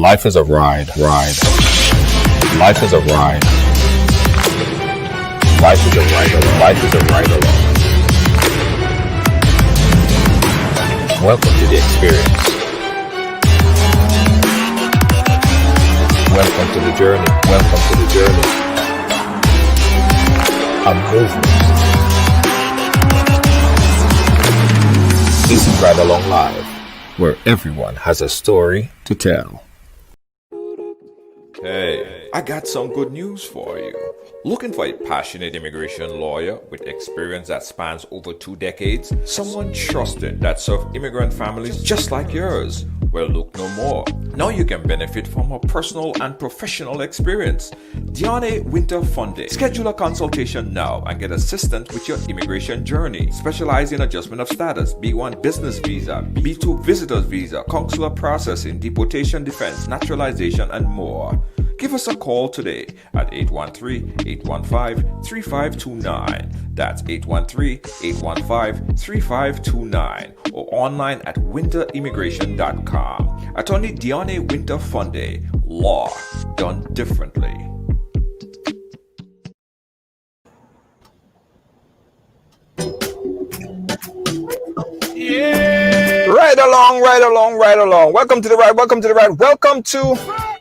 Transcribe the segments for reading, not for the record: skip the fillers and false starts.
Life is a ride. Life is a ride. Life is a ride. Life is a ride along. Welcome to the experience. Welcome to the journey. Welcome to the journey. A movement. This is Ridealong Live, where everyone has a story to tell. Hey, I got some good news for you. Looking for a passionate immigration lawyer with experience that spans over 2 decades? Someone trusted that serves immigrant families just like yours? Well, look no more. Now you can benefit from her personal and professional experience. Diane Winter Funde. Schedule a consultation now and get assistance with your immigration journey. Specialize in adjustment of status, B1 business visa, B2 visitors visa, consular processing, deportation defense, naturalization, and more. Give us a call today at 813-815-3529. That's 813-815-3529 or online at winterimmigration.com. Attorney Diane Winter Funde. Law done differently. Yeah. Right along. Welcome to the ride. Welcome to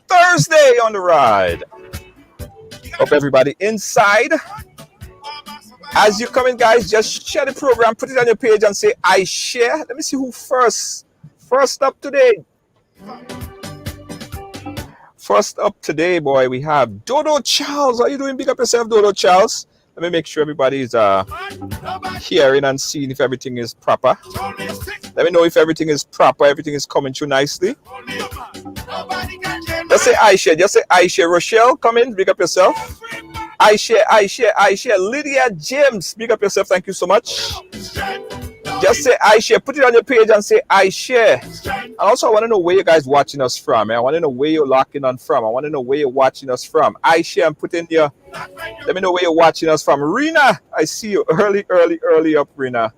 Thursday on the ride. Hope everybody inside. As you come in, guys, just share the program, put it on your page and say, I share. Let me see who first up today. First up today, boy, we have Dodo Charles. How you doing? Big up yourself, Dodo Charles. Let me make sure everybody's hearing and seeing if everything is proper. Let me know if everything is proper, everything is coming through nicely. Just say I share. Rochelle, come in, big up yourself. I share. Lydia James, big up yourself. Thank you so much. Just say I share. Put it on your page and say I share. And also, I want to know where you guys watching us from. I want to know where you're locking on from. I want to know where you're watching us from. I share and put in your. Let me know where you're watching us from. Rena, I see you early up, Rena.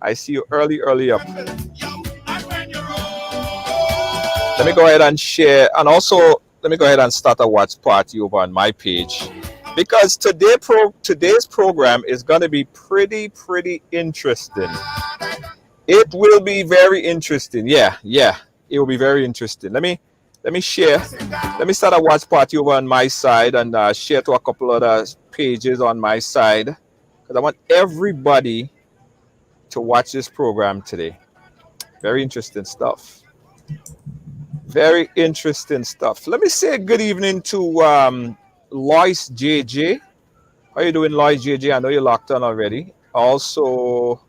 I see you early up. Let me go ahead and share, and also let me go ahead and start a watch party over on my page, because today's program is going to be pretty interesting. It will be very interesting. Yeah, it will be very interesting. Let me share. Let me start a watch party over on my side and share to a couple other pages on my side, because I want everybody to watch this program today. Very interesting stuff. Very interesting stuff. Let me say good evening to Lois JJ. How you doing, Lois JJ? I know you're locked on already. Also,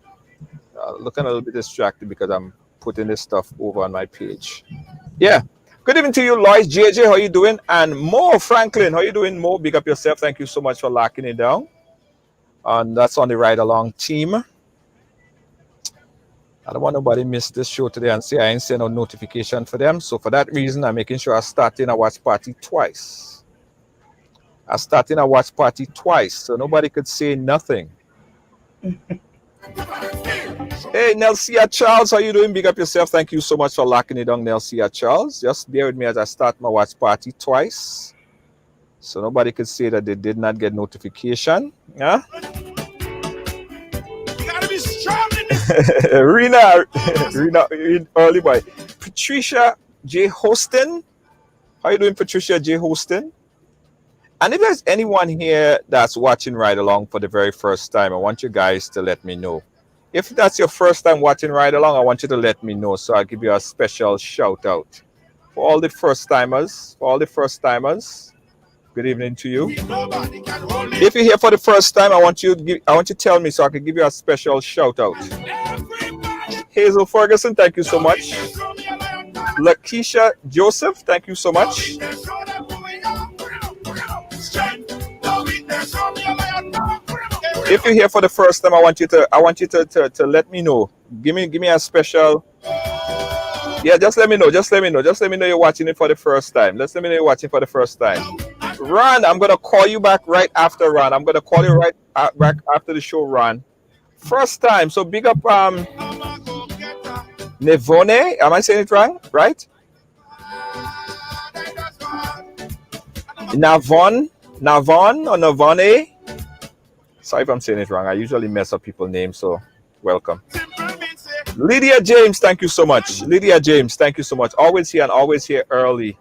looking a little bit distracted because I'm putting this stuff over on my page. Yeah. Good evening to you, Lois JJ. How you doing? And Mo Franklin. How you doing, Mo? Big up yourself. Thank you so much for locking it down. And that's on the Ride Along team. I don't want nobody miss this show today and say I ain't sent a notification for them. So for that reason, I'm making sure I start in a watch party twice. So nobody could say nothing. Hey, Nelsia Charles, how you doing? Big up yourself. Thank you so much for locking it down, Nelsia Charles. Just bear with me as I start my watch party twice. So nobody could say that they did not get notification. Yeah? You gotta be strong in this. Rena, early boy. Patricia J. Hostin. How you doing, Patricia J. Hostin? And if there's anyone here that's watching Ride Along for the very first time, I want you guys to let me know. If that's your first time watching Ride Along, I want you to let me know, so I'll give you a special shout out. For all the first timers, good evening to you. If you're here for the first time, I want you to tell me so I can give you a special shout out. Hazel Ferguson, thank you so much. Lakeisha Joseph, thank you so much. If you're here for the first time, I want you to let me know. Give me a special. Yeah, just let me know you're watching it for the first time. Let me know you're watching for the first time. Ron, I'm gonna call you back right after Ron. I'm gonna call you right back after the show, Ron. First time, so big up Nevone. Am I saying it wrong? Right? Navon or Navone. Sorry if I'm saying it wrong. I usually mess up people's names, so welcome. Lydia James, thank you so much. Lydia James, thank you so much. Always here and always here early.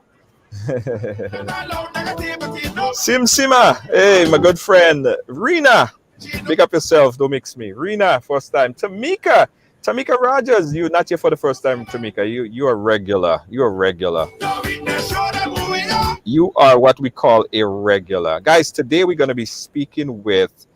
Sim Sima, hey, my good friend. Rena, pick up yourself, don't mix me. Rena, first time. Tamika Rogers, you're not here for the first time, Tamika. You are regular. You are regular. You are what we call a regular. Guys, today we're going to be speaking with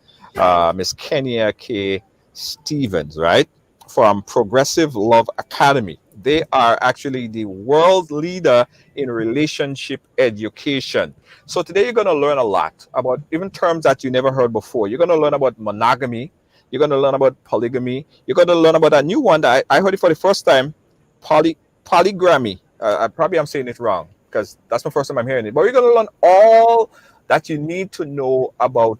Miss Kenya K. Stevens, right? From Progressive Love Academy. They are actually the world leader in relationship education. So today you're going to learn a lot about even terms that you never heard before. You're going to learn about monogamy. You're going to learn about polygamy. You're going to learn about a new one that I heard it for the first time, polygamy. I'm saying it wrong because that's my first time I'm hearing it. But you're going to learn all that you need to know about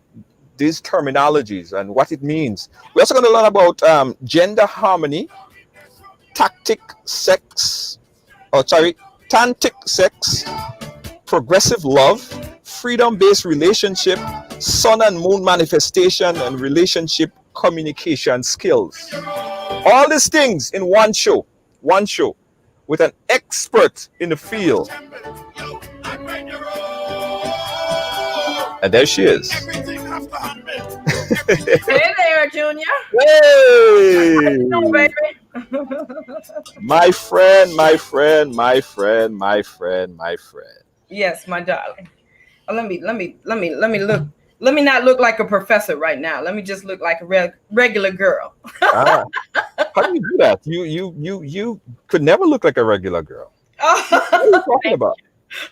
these terminologies and what it means. We're also going to learn about gender harmony, tantric sex, progressive love, freedom-based relationship, sun and moon manifestation, and relationship communication skills. All these things in one show with an expert in the field. And there she is. Hey there, Junior. Hey! How you doing, baby? My friend. Yes, my darling. Let me look. Let me not look like a professor right now. Let me just look like a regular girl. How do you do that? You could never look like a regular girl. What are you talking about?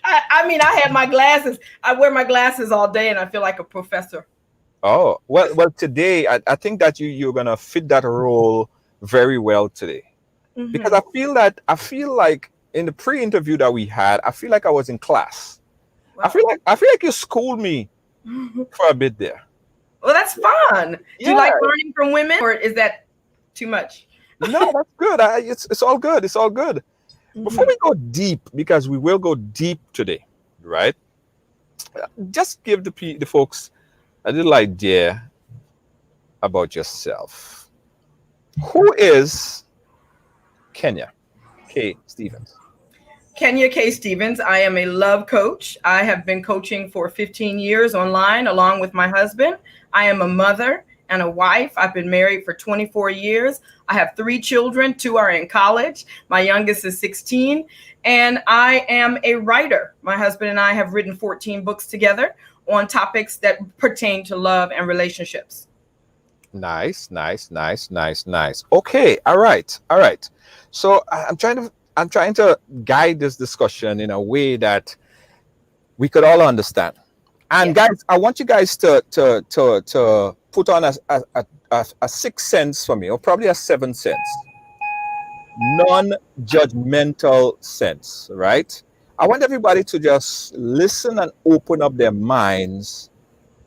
I mean, I have my glasses. I wear my glasses all day, and I feel like a professor. Oh, well, today I think that you're gonna fit that role very well today. Mm-hmm. Because I feel like in the pre-interview that we had, I feel like I was in class. Wow. I feel like you schooled me for a bit there. Well, that's fun. Yeah. Do you like learning from women, or is that too much? No, that's good. It's all good. It's all good. Mm-hmm. Before we go deep, because we will go deep today, right? Just give the folks a little idea about yourself. Who is Kenya K. Stevens? Kenya K. Stevens. I am a love coach. I have been coaching for 15 years online along with my husband. I am a mother and a wife. I've been married for 24 years. I have 3 children. 2 are in college. My youngest is 16. And I am a writer. My husband and I have written 14 books together on topics that pertain to love and relationships. Nice. Okay. All right. So I'm trying to guide this discussion in a way that we could all understand. And guys, I want you guys to put on a 6 cents for me, or probably a 7 cents. Non-judgmental sense, right? I want everybody to just listen and open up their minds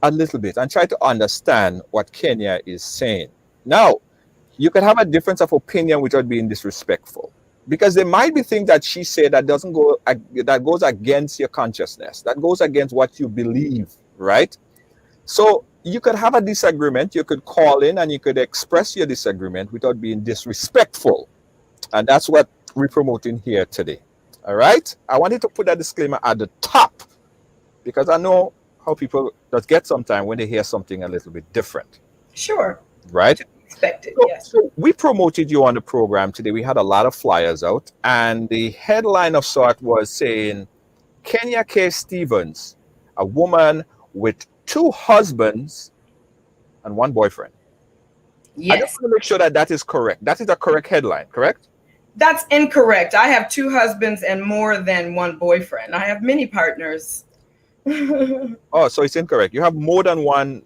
a little bit and try to understand what Kenya is saying. Now, you could have a difference of opinion without being disrespectful, because there might be things that she said that goes against your consciousness, that goes against what you believe, right? So you could have a disagreement. You could call in and you could express your disagreement without being disrespectful, and that's what we're promoting here today. All right. I wanted to put that disclaimer at the top because I know how people just get sometimes when they hear something a little bit different. Sure. Right. Expected. Yes. So we promoted you on the program today. We had a lot of flyers out, and the headline of sort was saying Kenya K. Stevens, a woman with 2 husbands and 1 boyfriend. Yes. I just want to make sure that is correct. That is a correct headline, correct? That's incorrect. I have 2 husbands and more than 1 boyfriend. I have many partners. Oh, so it's incorrect. You have more than one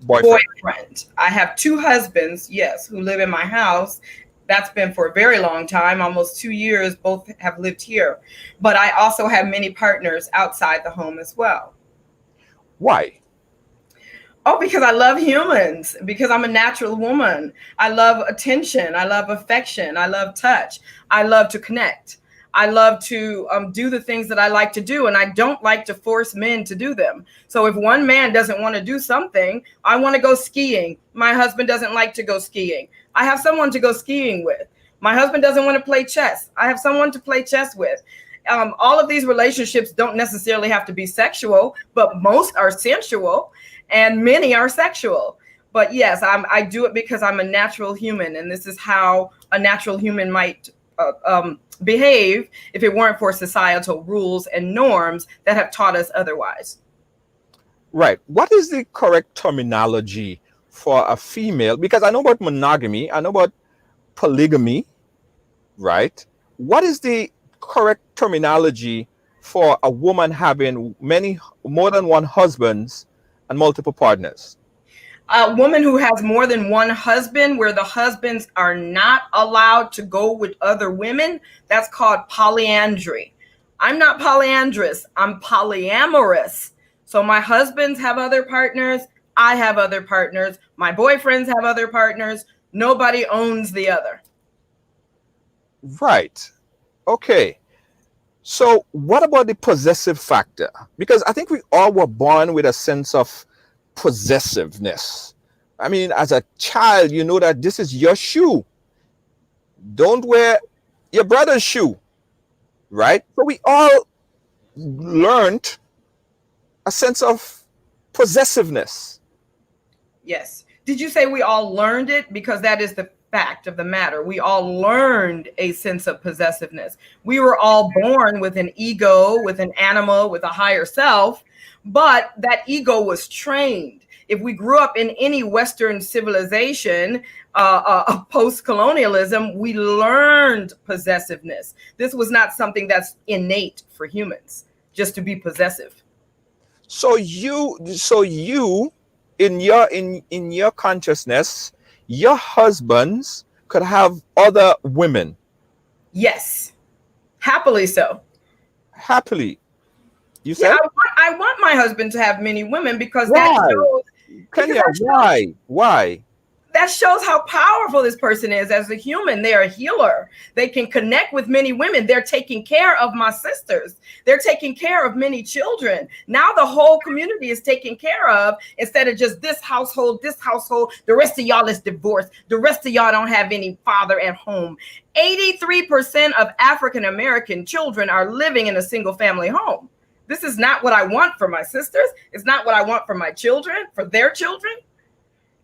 boyfriend. I have 2 husbands, yes, who live in my house. That's been for a very long time, almost 2 years. Both have lived here. But I also have many partners outside the home as well. Why? Oh, because I love humans, because I'm a natural woman. I love attention. I love affection. I love touch. I love to connect. I love to do the things that I like to do, and I don't like to force men to do them. So if one man doesn't want to do something, I want to go skiing. My husband doesn't like to go skiing. I have someone to go skiing with. My husband doesn't want to play chess. I have someone to play chess with. All of these relationships don't necessarily have to be sexual, but most are sensual and many are sexual. But yes, I do it because I'm a natural human, and this is how a natural human might behave if it weren't for societal rules and norms that have taught us otherwise. Right. What is the correct terminology for a female? Because I know about monogamy, I know about polygamy, right? What is the correct terminology for a woman having more than one husbands and multiple partners? A woman who has more than one husband, where the husbands are not allowed to go with other women, that's called polyandry. I'm not polyandrous, I'm polyamorous. So my husbands have other partners, I have other partners, my boyfriends have other partners, nobody owns the other. Right. Okay. So what about the possessive factor? Because I think we all were born with a sense of possessiveness. I mean, as a child, you know that this is your shoe. Don't wear your brother's shoe, right? So we all learned a sense of possessiveness. Yes. Did you say we all learned it? Because that is the fact of the matter. We all learned a sense of possessiveness. We were all born with an ego, with an animal, with a higher self, but that ego was trained. If we grew up in any Western civilization, post-colonialism, we learned possessiveness. This was not something that's innate for humans, just to be possessive. So you in your consciousness, your husbands could have other women. Yes, happily so. Happily. You said? Yeah, I want my husband to have many women because Why? that shows, Kenya, why? Why? that shows how powerful this person is as a human. They're a healer. They can connect with many women. They're taking care of my sisters. They're taking care of many children. Now the whole community is taken care of instead of just this household. The rest of y'all is divorced. The rest of y'all don't have any father at home. 83% of African American children are living in a single family home. This is not what I want for my sisters. It's not what I want for my children, for their children.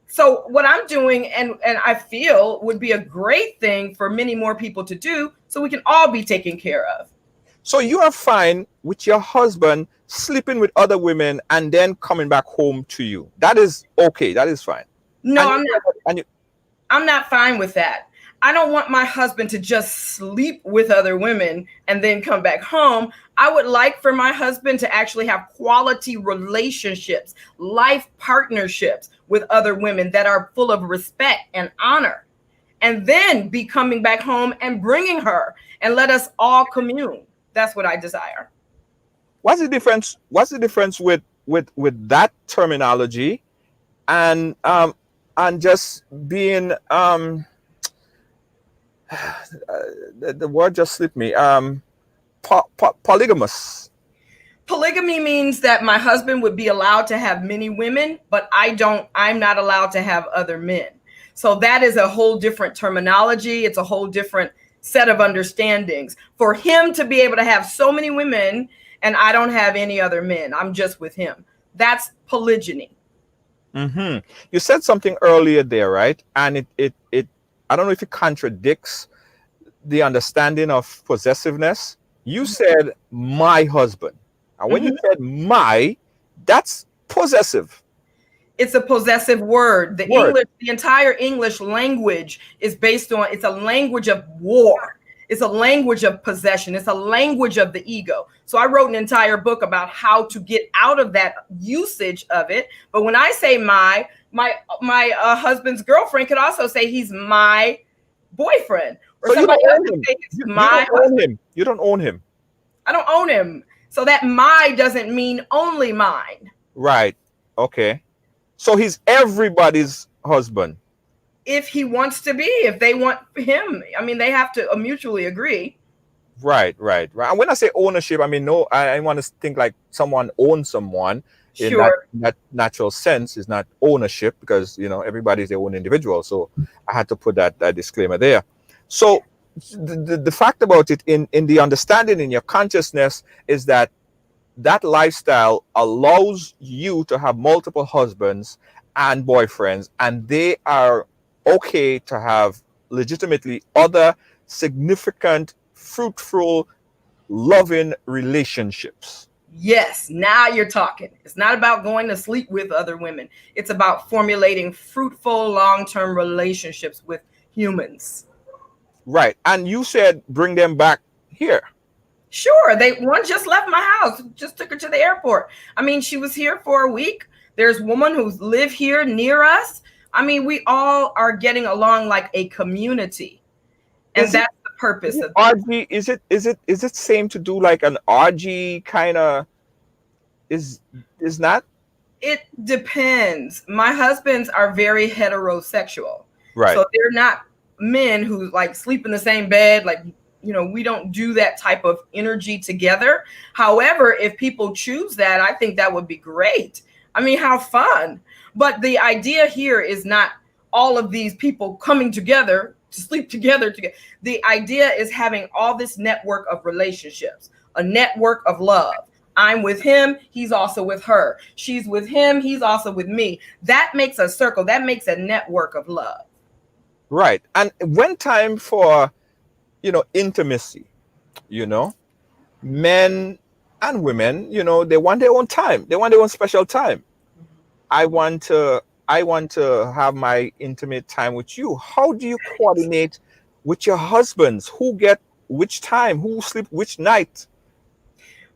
So what I'm doing, and I feel would be a great thing for many more people to do, so we can all be taken care of. So you are fine with your husband sleeping with other women and then coming back home to you. That is okay. That is fine. No, I'm not fine with that. I don't want my husband to just sleep with other women and then come back home. I would like for my husband to actually have quality relationships, life partnerships with other women that are full of respect and honor, and then be coming back home and bringing her and let us all commune. That's what I desire. What's the difference? What's the difference with that terminology and just being the word just slipped me. Polygamous. Polygamy means that my husband would be allowed to have many women, but I'm not allowed to have other men. So that is a whole different terminology. It's a whole different set of understandings. For him to be able to have so many women and I don't have any other men, I'm just with him. That's polygyny. Mm-hmm. You said something earlier there, right? And it I don't know if it contradicts the understanding of possessiveness. You said my husband. And when you said my, that's possessive. It's a possessive word. The entire English language is based on, it's a language of war. It's a language of possession. It's a language of the ego. So I wrote an entire book about how to get out of that usage of it. But when I say my husband's girlfriend could also say he's my boyfriend, or so somebody else could say it's my husband. You don't own him. I don't own him. So that my doesn't mean only mine. Right. Okay. So he's everybody's husband. If he wants to be, if they want him. I mean, they have to mutually agree. Right, right, right. And when I say ownership, I mean no. I want to think like someone owns someone in Sure. that natural sense is not ownership because you know everybody's their own individual. So I had to put that disclaimer there. So the fact about it in the understanding in your consciousness is that that lifestyle allows you to have multiple husbands and boyfriends, and they are okay to have legitimately other significant, fruitful, loving relationships. Yes, now you're talking. It's not about going to sleep with other women. It's about formulating fruitful long-term relationships with humans. Right. And you said bring them back here. Sure, one just left my house, just took her to the airport. I mean, she was here for a week. There's women who live here near us. I mean, we all are getting along like a community. And that's the purpose of this. RG, is it same to do like an RG kind of is not? It depends. My husbands are very heterosexual. Right. So they're not men who like sleep in the same bed. Like, you know, we don't do that type of energy together. However, if people choose that, I think that would be great. I mean, how fun. But the idea here is not all of these people coming together to sleep together. The idea is having all this network of relationships, a network of love. I'm with him, he's also with her. She's with him, he's also with me. That makes a circle. That makes a network of love. Right. And when time for, you know, intimacy, you know, men and women, you know, they want their own time. They want their own special time. I want to have my intimate time with you. How do you coordinate with your husbands? Who get which time? Who sleep which night?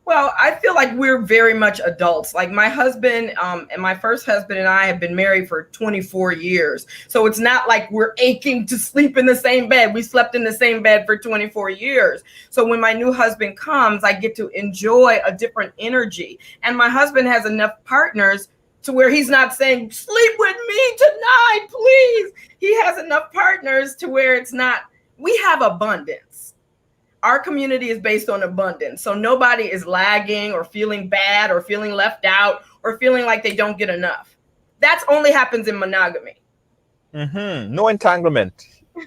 Well, I feel like we're very much adults. Like my husband and my first husband and I have been married for 24 years. So it's not like we're aching to sleep in the same bed. We slept in the same bed for 24 years. So when my new husband comes, I get to enjoy a different energy. And my husband has enough partners to where he's not saying, sleep with me tonight, please. He has enough partners to where it's not, we have abundance. Our community is based on abundance. So nobody is lagging or feeling bad or feeling left out or feeling like they don't get enough. That only happens in monogamy. Mm-hmm. No entanglement.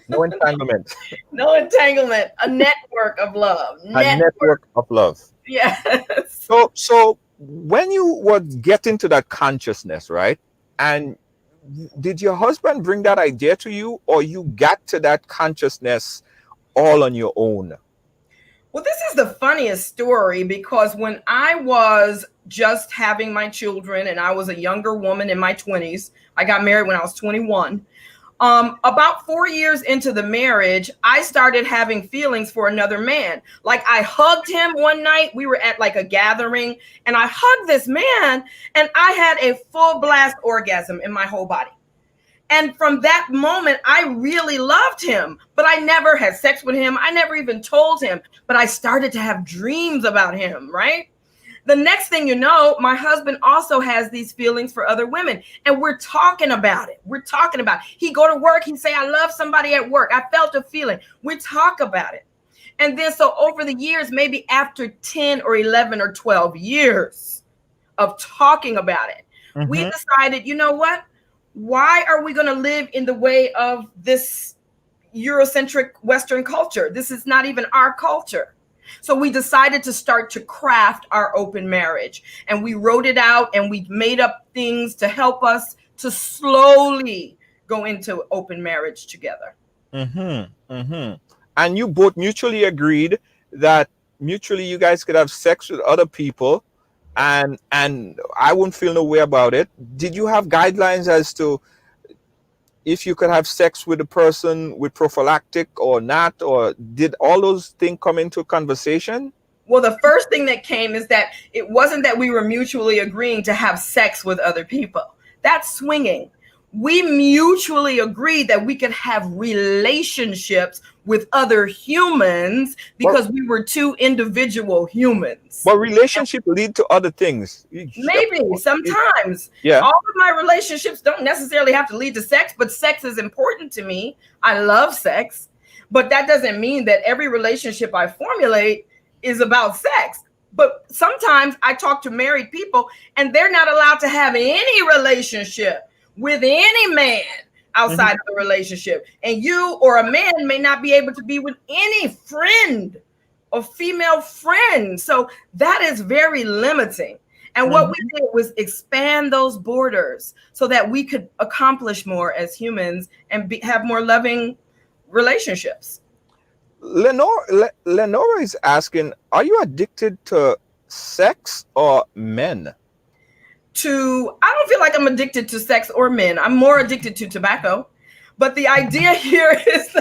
No entanglement. No entanglement. A network of love. A network of love. Yes. So when you were getting to that consciousness, right? And did your husband bring that idea to you, or you got to that consciousness all on your own? Well, this is the funniest story because when I was just having my children and I was a younger woman in my 20s, I got married when I was 21. About 4 years into the marriage, I started having feelings for another man. Like I hugged him one night. We were at like a gathering and I hugged this man and I had a full blast orgasm in my whole body. And from that moment, I really loved him, but I never had sex with him. I never even told him, but I started to have dreams about him, right? The next thing you know, my husband also has these feelings for other women, and we're talking about it. He go to work, he say, I love somebody at work. I felt a feeling. We talk about it. And then so over the years, maybe after 10 or 11 or 12 years of talking about it, we decided, you know what? Why are we going to live in the way of this Eurocentric Western culture? This is not even our culture. So we decided to start to craft our open marriage, and we wrote it out and we made up things to help us to slowly go into open marriage together. And you both mutually agreed that mutually you guys could have sex with other people, and I wouldn't feel no way about it. Did you have guidelines as to if you could have sex with a person with prophylactic or not, or did all those things come into conversation? Well, the first thing that came is that it wasn't that we were mutually agreeing to have sex with other people. That's swinging. We mutually agreed that we could have relationships with other humans because we were two individual humans. But relationship lead to other things. Maybe sometimes. Yeah. All of my relationships don't necessarily have to lead to sex, but sex is important to me. I love sex. But that doesn't mean that every relationship I formulate is about sex. But sometimes I talk to married people and they're not allowed to have any relationship with any man outside of the relationship. And you or a man may not be able to be with any friend or female friend. So that is very limiting. And what we did was expand those borders so that we could accomplish more as humans and have more loving relationships. Lenora is asking, are you addicted to sex or men? I don't feel like I'm addicted to sex or men. I'm more addicted to tobacco. But the idea here is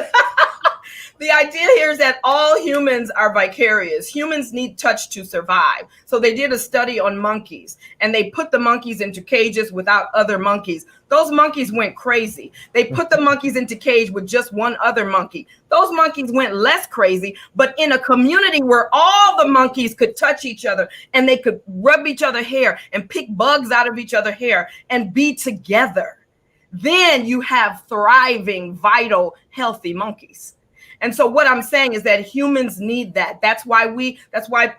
that all humans are vicarious. Humans need touch to survive. So they did a study on monkeys and they put the monkeys into cages without other monkeys. Those monkeys went crazy. They put the monkeys into cage with just one other monkey. Those monkeys went less crazy, but in a community where all the monkeys could touch each other and they could rub each other's hair and pick bugs out of each other's hair and be together, then you have thriving, vital, healthy monkeys. And so what I'm saying is that humans need that. That's why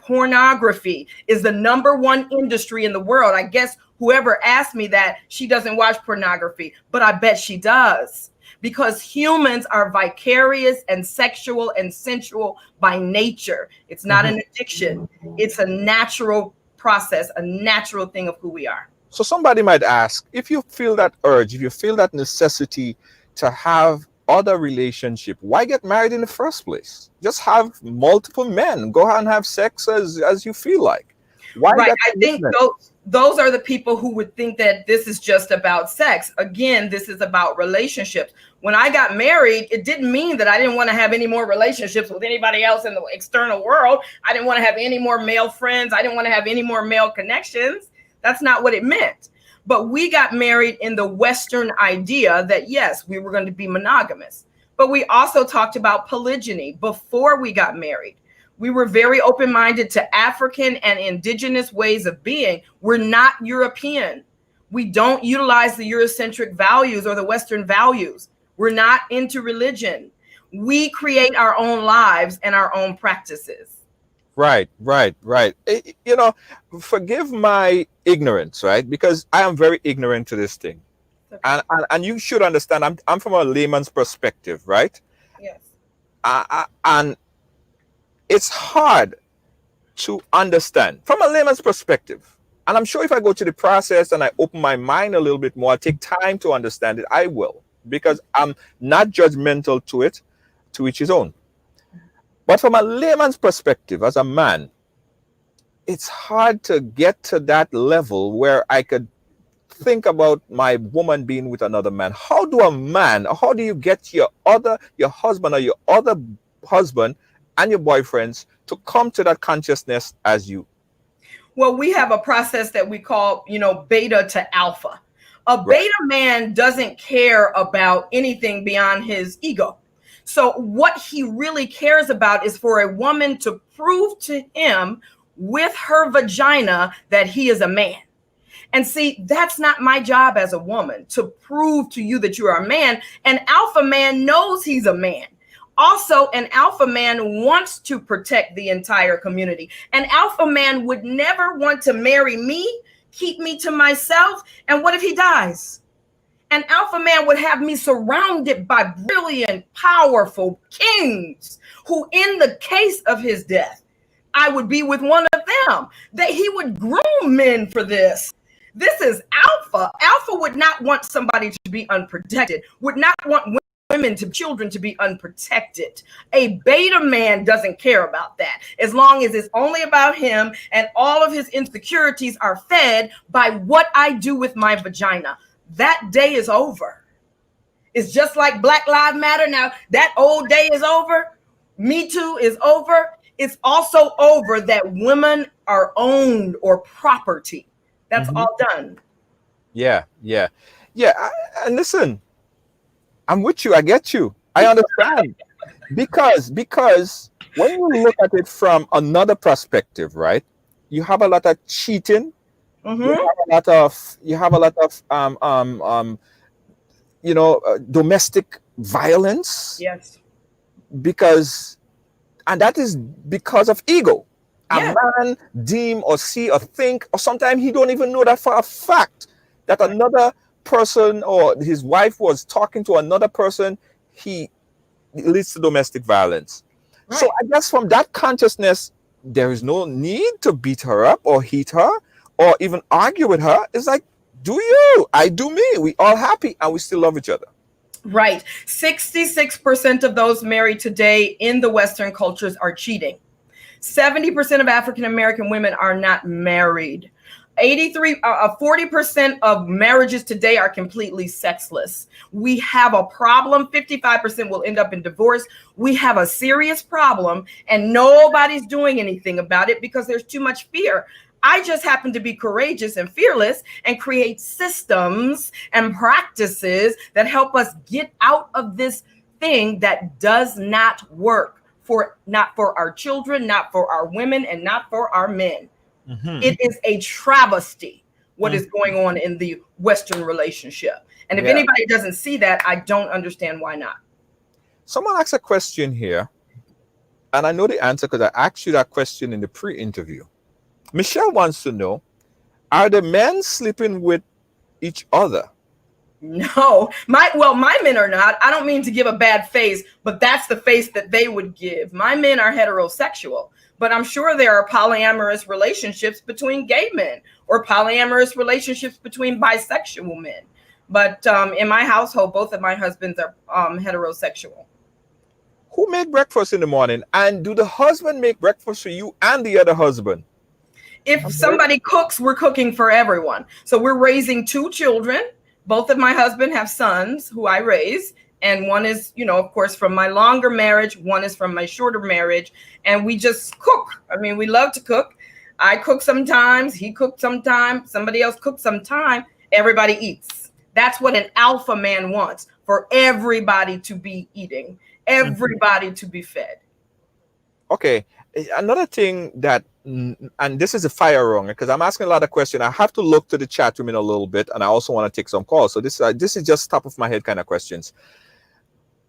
pornography is the #1 industry in the world. I guess whoever asked me that, she doesn't watch pornography, but I bet she does. Because humans are vicarious and sexual and sensual by nature. It's not an addiction. It's a natural process, a natural thing of who we are. So somebody might ask, if you feel that urge, if you feel that necessity to have other relationship, why get married in the first place? Just have multiple men. Go out and have sex as you feel like. Why? Right. I think those are the people who would think that this is just about sex. Again, this is about relationships. When I got married, it didn't mean that I didn't want to have any more relationships with anybody else in the external world. I didn't want to have any more male friends. I didn't want to have any more male connections. That's not what it meant. But we got married in the Western idea that, yes, we were going to be monogamous. But we also talked about polygyny before we got married. We were very open-minded to African and indigenous ways of being. We're not European. We don't utilize the Eurocentric values or the Western values. We're not into religion. We create our own lives and our own practices. Right. You know, forgive my ignorance, right? Because I am very ignorant to this thing. Okay. And you should understand, I'm from a layman's perspective, right? Yes. And it's hard to understand from a layman's perspective. And I'm sure if I go to the process and I open my mind a little bit more, I take time to understand it, I will. Because I'm not judgmental to it, to each his own. But from a layman's perspective, as a man, it's hard to get to that level where I could think about my woman being with another man. How do you get your husband or your other husband and your boyfriends to come to that consciousness as you? Well, we have a process that we call, beta to alpha. A beta man doesn't care about anything beyond his ego. So what he really cares about is for a woman to prove to him with her vagina that he is a man. And see, that's not my job as a woman, to prove to you that you are a man. An alpha man knows he's a man. Also, an alpha man wants to protect the entire community. An alpha man would never want to marry me, keep me to myself. And what if he dies? An alpha man would have me surrounded by brilliant, powerful kings who, in the case of his death, I would be with one of them. That he would groom men for this. This is alpha. Alpha would not want somebody to be unprotected, would not want children to be unprotected. A beta man doesn't care about that, as long as it's only about him and all of his insecurities are fed by what I do with my vagina. That day is over. It's just like Black Lives Matter. Now that old day is over. Me Too is over. It's also over that women are owned or property. That's all done. Yeah. And listen, I'm with you. I get you. I understand. because when you look at it from another perspective, right? You have a lot of cheating. You have a lot of domestic violence. Yes. because, and that is because of ego. Yeah. A man deem or see or think, or sometimes he don't even know that for a fact that another person or his wife was talking to another person, he it leads to domestic violence. So Right. I guess from that consciousness, there is no need to beat her up or hit her or even argue with her. It's like, do you? I do me. We all happy and we still love each other. Right. 66% of those married today in the Western cultures are cheating. 70% of African American women are not married. 40% of marriages today are completely sexless. We have a problem. 55% will end up in divorce. We have a serious problem, and nobody's doing anything about it because there's too much fear. I just happen to be courageous and fearless and create systems and practices that help us get out of this thing that does not work. Not for our children, not for our women, and not for our men. It is a travesty what is going on in the Western relationship. And if anybody doesn't see that, I don't understand why not. Someone asked a question here, and I know the answer because I asked you that question in the pre-interview. Michelle wants to know, are the men sleeping with each other? No, my men are not. I don't mean to give a bad face, but that's the face that they would give. My men are heterosexual, but I'm sure there are polyamorous relationships between gay men or polyamorous relationships between bisexual men. But in my household, both of my husbands are heterosexual. Who make breakfast in the morning? And do the husband make breakfast for you and the other husband? If somebody cooks, we're cooking for everyone. So we're raising 2 children. Both of my husband have sons who I raise. And one is, of course, from my longer marriage. One is from my shorter marriage. And we just cook. I mean, we love to cook. I cook sometimes. He cooks sometimes. Somebody else cooks sometime. Everybody eats. That's what an alpha man wants, for everybody to be eating, everybody to be fed. Okay. Another thing that, and this is a fire wrong, because I'm asking a lot of questions. I have to look to the chat room in a little bit, and I also want to take some calls. So this is just top of my head kind of questions.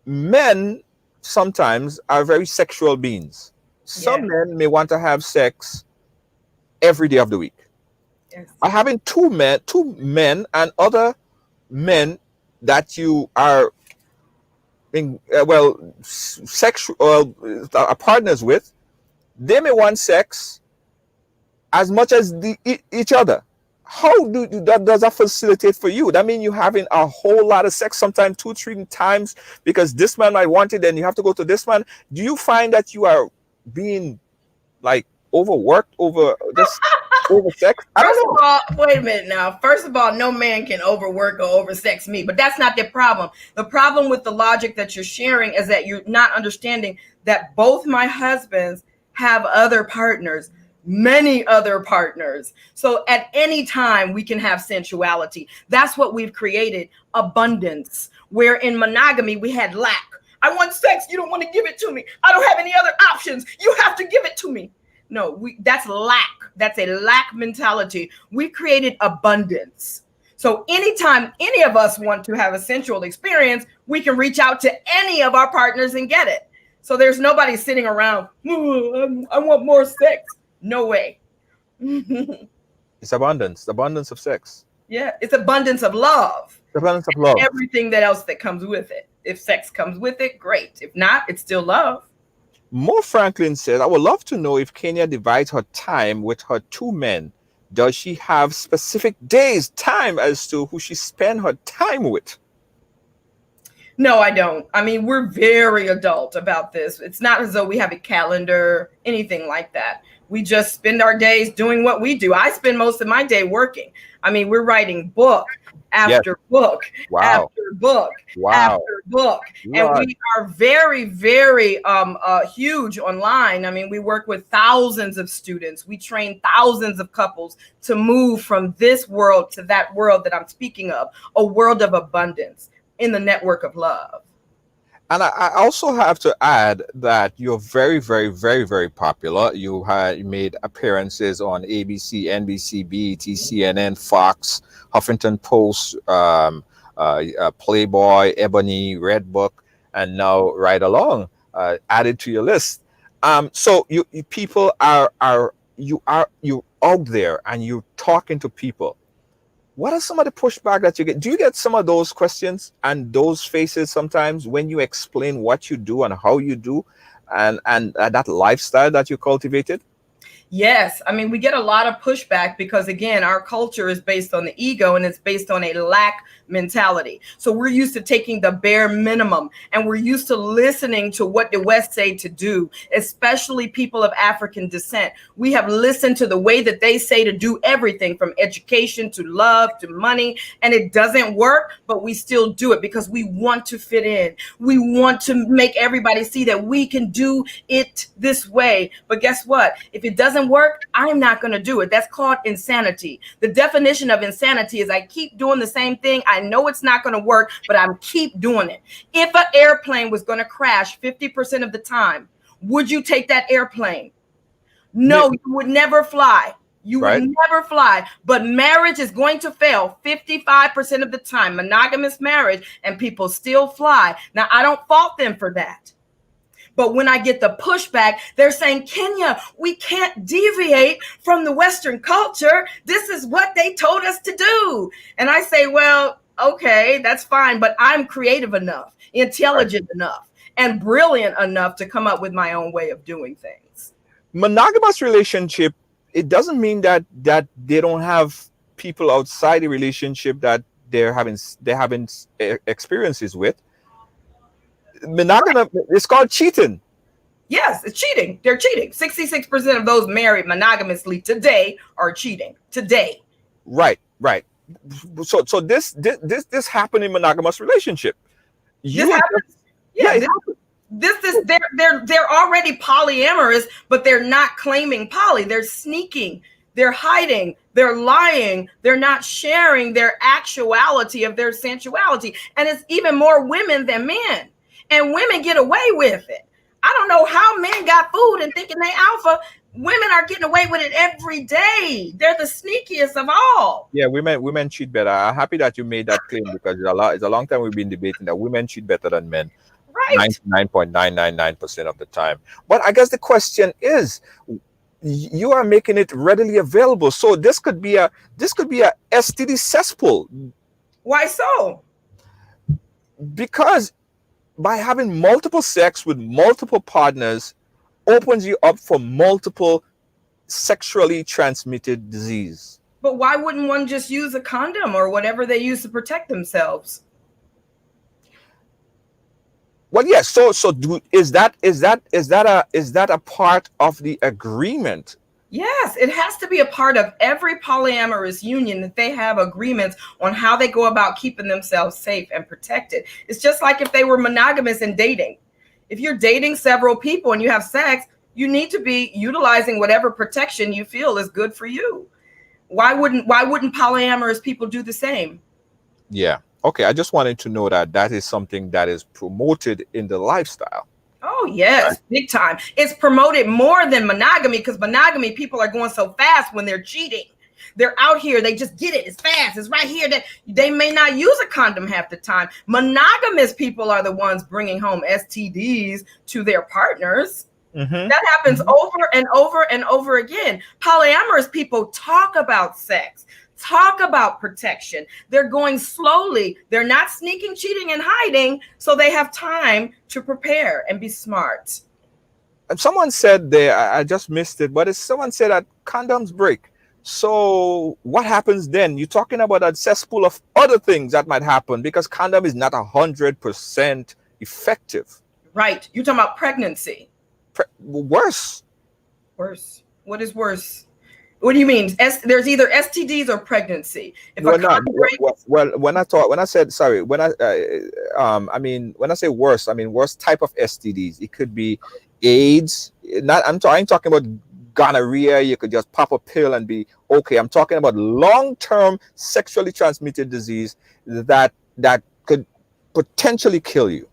Men sometimes are very sexual beings. Some men may want to have sex every day of the week. Yes. Are having two men and other men that you are sexual partners with, they may want sex as much as each other. How does that facilitate for you? That means you're having a whole lot of sex, sometimes 2-3 times, because this man might want it and you have to go to this man. Do you find that you are being like overworked over sex? First of all, wait a minute now. First of all, no man can overwork or oversex me, but that's not the problem. The problem with the logic that you're sharing is that you're not understanding that both my husbands have other partners, many other partners. So at any time we can have sensuality. That's what we've created, abundance, where in monogamy we had lack. I want sex. You don't want to give it to me. I don't have any other options. You have to give it to me. No, that's lack. That's a lack mentality. We created abundance. So anytime any of us want to have a sensual experience, we can reach out to any of our partners and get it. So there's nobody sitting around, I want more sex. No way. It's abundance of sex. Yeah, it's abundance of love. Abundance of love. Everything else that comes with it. If sex comes with it, great. If not, it's still love. Mo Franklin says, I would love to know if Kenya divides her time with her 2 men. Does she have specific days, time as to who she spend her time with? No, I don't. I mean, we're very adult about this. It's not as though we have a calendar, anything like that. We just spend our days doing what we do. I spend most of my day working. I mean, we're writing book after book, after book, after book. And we are very, very huge online. I mean, we work with thousands of students. We train thousands of couples to move from this world to that world that I'm speaking of, a world of abundance in the network of love. And I also have to add that you're very, very, very, very popular. You made appearances on ABC, NBC, BET, CNN, Fox, Huffington Post, Playboy, Ebony, Redbook, and now Ridealong. added to your list. So you people you out there and you're talking to people. What are some of the pushback that you get? Do you get some of those questions and those faces sometimes when you explain what you do and how you do, and that lifestyle that you cultivated? Yes. I mean, we get a lot of pushback because, again, our culture is based on the ego and it's based on a lack mentality. So we're used to taking the bare minimum and we're used to listening to what the West say to do, especially people of African descent. We have listened to the way that they say to do everything from education to love to money, and it doesn't work, but we still do it because we want to fit in. We want to make everybody see that we can do it this way. But guess what? If it doesn't work, I'm not going to do it. That's called insanity. The definition of insanity is I keep doing the same thing. I know it's not going to work, but I'm keep doing it. If an airplane was going to crash 50% of the time, would you take that airplane? No, you would never fly. You would never fly. But marriage is going to fail 55% of the time, monogamous marriage, and people still fly. Now, I don't fault them for that. But when I get the pushback, they're saying, Kenya, we can't deviate from the Western culture. This is what they told us to do. And I say, well, okay, that's fine. But I'm creative enough, intelligent enough, and brilliant enough to come up with my own way of doing things. Monogamous relationship, it doesn't mean that they don't have people outside the relationship that they're having experiences with. Monogamy, it's called cheating. Yes, it's cheating. They're cheating. 66% of those married monogamously today are cheating. Today. Right. So this happened in monogamous relationship. This happens. They're already polyamorous, but they're not claiming poly. They're sneaking. They're hiding. They're lying. They're not sharing their actuality of their sensuality. And it's even more women than men. And women get away with it. I don't know how men got food and thinking they alpha. Women are getting away with it every day. They're the sneakiest of all. Yeah, women cheat better. I'm happy that you made that claim because it's a long time we've been debating that women cheat better than men. Right. 99.999% of the time. But I guess the question is, you are making it readily available. So this could be a STD cesspool. Why so? Because by having multiple sex with multiple partners opens you up for multiple sexually transmitted disease. But why wouldn't one just use a condom or whatever they use to protect themselves? Well, yes. So is that a part of the agreement? Yes, it has to be a part of every polyamorous union that they have agreements on how they go about keeping themselves safe and protected. It's just like if they were monogamous in dating. If you're dating several people and you have sex, you need to be utilizing whatever protection you feel is good for you. Why wouldn't polyamorous people do the same? Yeah. Okay. I just wanted to know that is something that is promoted in the lifestyle. Oh, yes, big time. It's promoted more than monogamy because monogamy, people are going so fast when they're cheating. They're out here. They just get it. It's fast. It's right here. That they may not use a condom half the time. Monogamous people are the ones bringing home STDs to their partners. Mm-hmm. That happens over and over and over again. Polyamorous people talk about sex, talk about protection. They're going slowly. They're not sneaking, cheating, and hiding. So they have time to prepare and be smart. And someone said there, I just missed it, but someone said that condoms break. So what happens then? You're talking about a cesspool of other things that might happen because condom is not 100% effective. Right. You're talking about pregnancy. Worse. Worse. What is worse? What do you mean? There's either STDs or pregnancy. If when I say worse, I mean worse type of STDs. It could be AIDS. I'm talking about gonorrhea. You could just pop a pill and be okay. I'm talking about long-term sexually transmitted disease that could potentially kill you.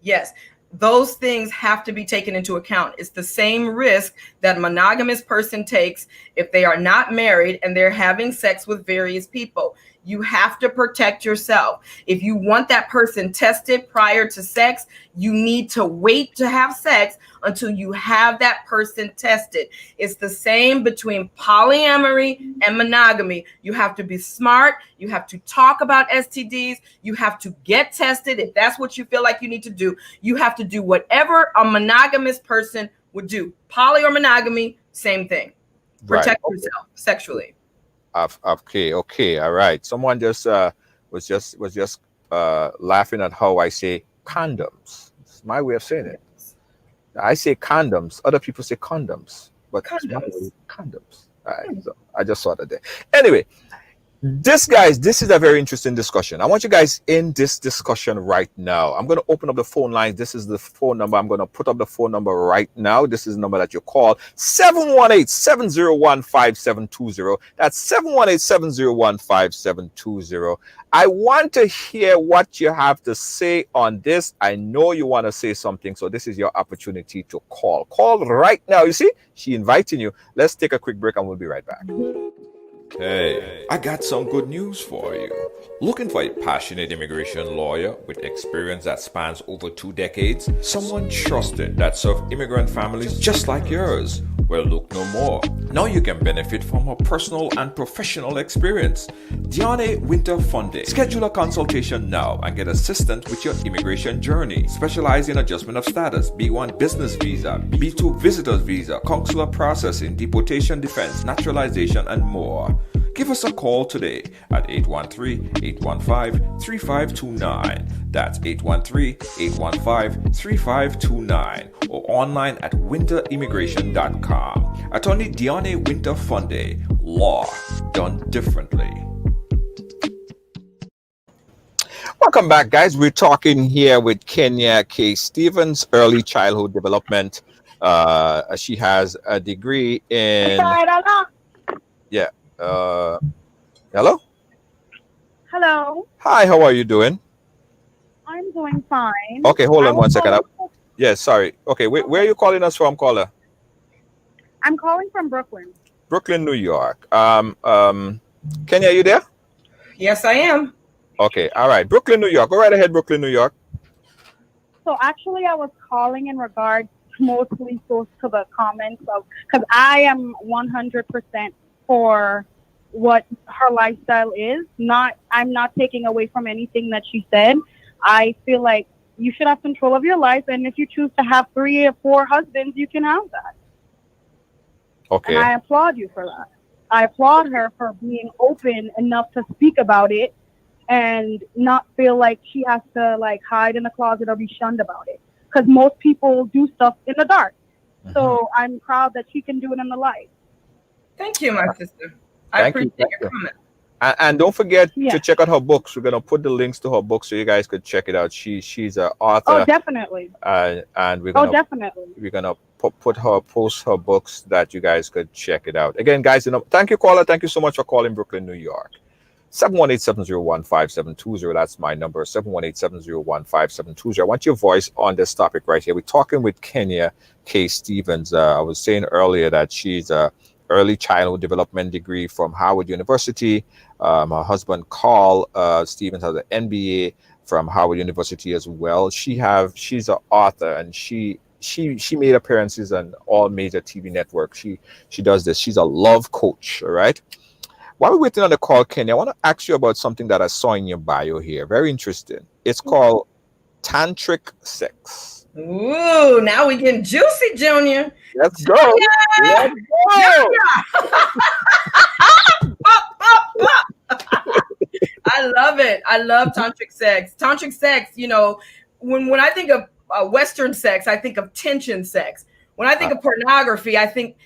Yes. Those things have to be taken into account. It's the same risk that a monogamous person takes if they are not married and they're having sex with various people. You have to protect yourself. If you want that person tested prior to sex, you need to wait to have sex until you have that person tested. It's the same between polyamory and monogamy. You have to be smart. You have to talk about STDs. You have to get tested. If that's what you feel like you need to do, you have to do whatever a monogamous person would do. Poly or monogamy, same thing. Protect yourself sexually. Okay, all right. Someone just was just laughing at how I say condoms. It's my way of saying it. I say condoms. Other people say condoms, but condoms. Condoms. All right, so I just saw that there. Anyway, this is a very interesting discussion. I want you guys in this discussion right now. I'm going to open up the phone lines. This is the phone number. I'm going to put up the phone number right now. This is the number that you call, 718-701-5720. That's 718-701-5720. I want to hear what you have to say on this. I know you want to say something, so this is your opportunity to call. Call right now. You see, she inviting you. Let's take a quick break and we'll be right back. Hey, I got some good news for you. Looking for a passionate immigration lawyer with experience that spans over 2 decades? Someone trusted that served immigrant families just like yours? Well, look no more. Now you can benefit from her personal and professional experience. Diane Winter Funde. Schedule a consultation now and get assistance with your immigration journey. Specialize in adjustment of status, B1 business visa, B2 visitor's visa, consular processing, deportation defense, naturalization, and more. Give us a call today at 813-815-3529. That's 813-815-3529 or online at winterimmigration.com. Attorney Diane Winter Funde. Law done differently. Welcome back, guys. We're talking here with Kenya K. Stevens, early childhood development. She has a degree in... Yeah. Hello? Hello. Hi, how are you doing? I'm doing fine. Okay, hold on 1 second. Yeah, sorry. Okay, where are you calling us from, caller? I'm calling from Brooklyn. Brooklyn, New York. Kenya, are you there? Yes, I am. Okay, all right. Brooklyn, New York. Go right ahead, Brooklyn, New York. So actually, I was calling in regards mostly to the comments of, because I am 100% for what her lifestyle is. I'm not taking away from anything that she said. I feel like you should have control of your life, and if you choose to have 3 or 4 husbands, you can have that. Okay. And I applaud you for that. I applaud her for being open enough to speak about it and not feel like she has to like hide in the closet or be shunned about it. Because most people do stuff in the dark. Mm-hmm. So I'm proud that she can do it in the light. Thank you, my sister. I appreciate your comment. And don't forget to check out her books. We're gonna put the links to her books so you guys could check it out. She's an author. Oh, definitely. And we're gonna post her books that you guys could check it out. Again, guys, thank you, caller. Thank you so much for calling Brooklyn, New York. 718-701-5720. That's my number. 718-701-5720. I want your voice on this topic right here. We're talking with Kenya K. Stevens. I was saying earlier that she's a early childhood development degree from Howard University. Her husband Carl Stevens has an MBA from Howard University as well. She's an author, and she made appearances on all major TV networks. She does this. She's a love coach. All right. While we're waiting on the call, Kenya, I want to ask you about something that I saw in your bio here. Very interesting. It's called tantric sex. Ooh, now we getting juicy, Junior. Let's go. Let's go. I love it. I love tantric sex. Tantric sex, when I think of Western sex, I think of tension sex. When I think of pornography, I think,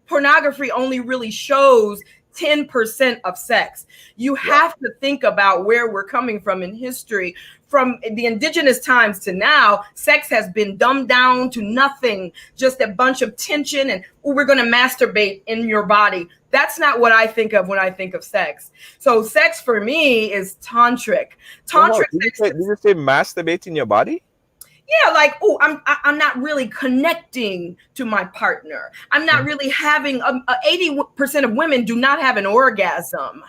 pornography only really shows 10% of sex. You have to think about where we're coming from in history. From the indigenous times to now, sex has been dumbed down to nothing, just a bunch of tension and we're going to masturbate in your body. That's not what I think of when I think of sex. So sex for me is tantric. Tantric sex. Did you say masturbate in your body? Yeah, like, I'm not really connecting to my partner. I'm not really having 80% of women do not have an orgasm.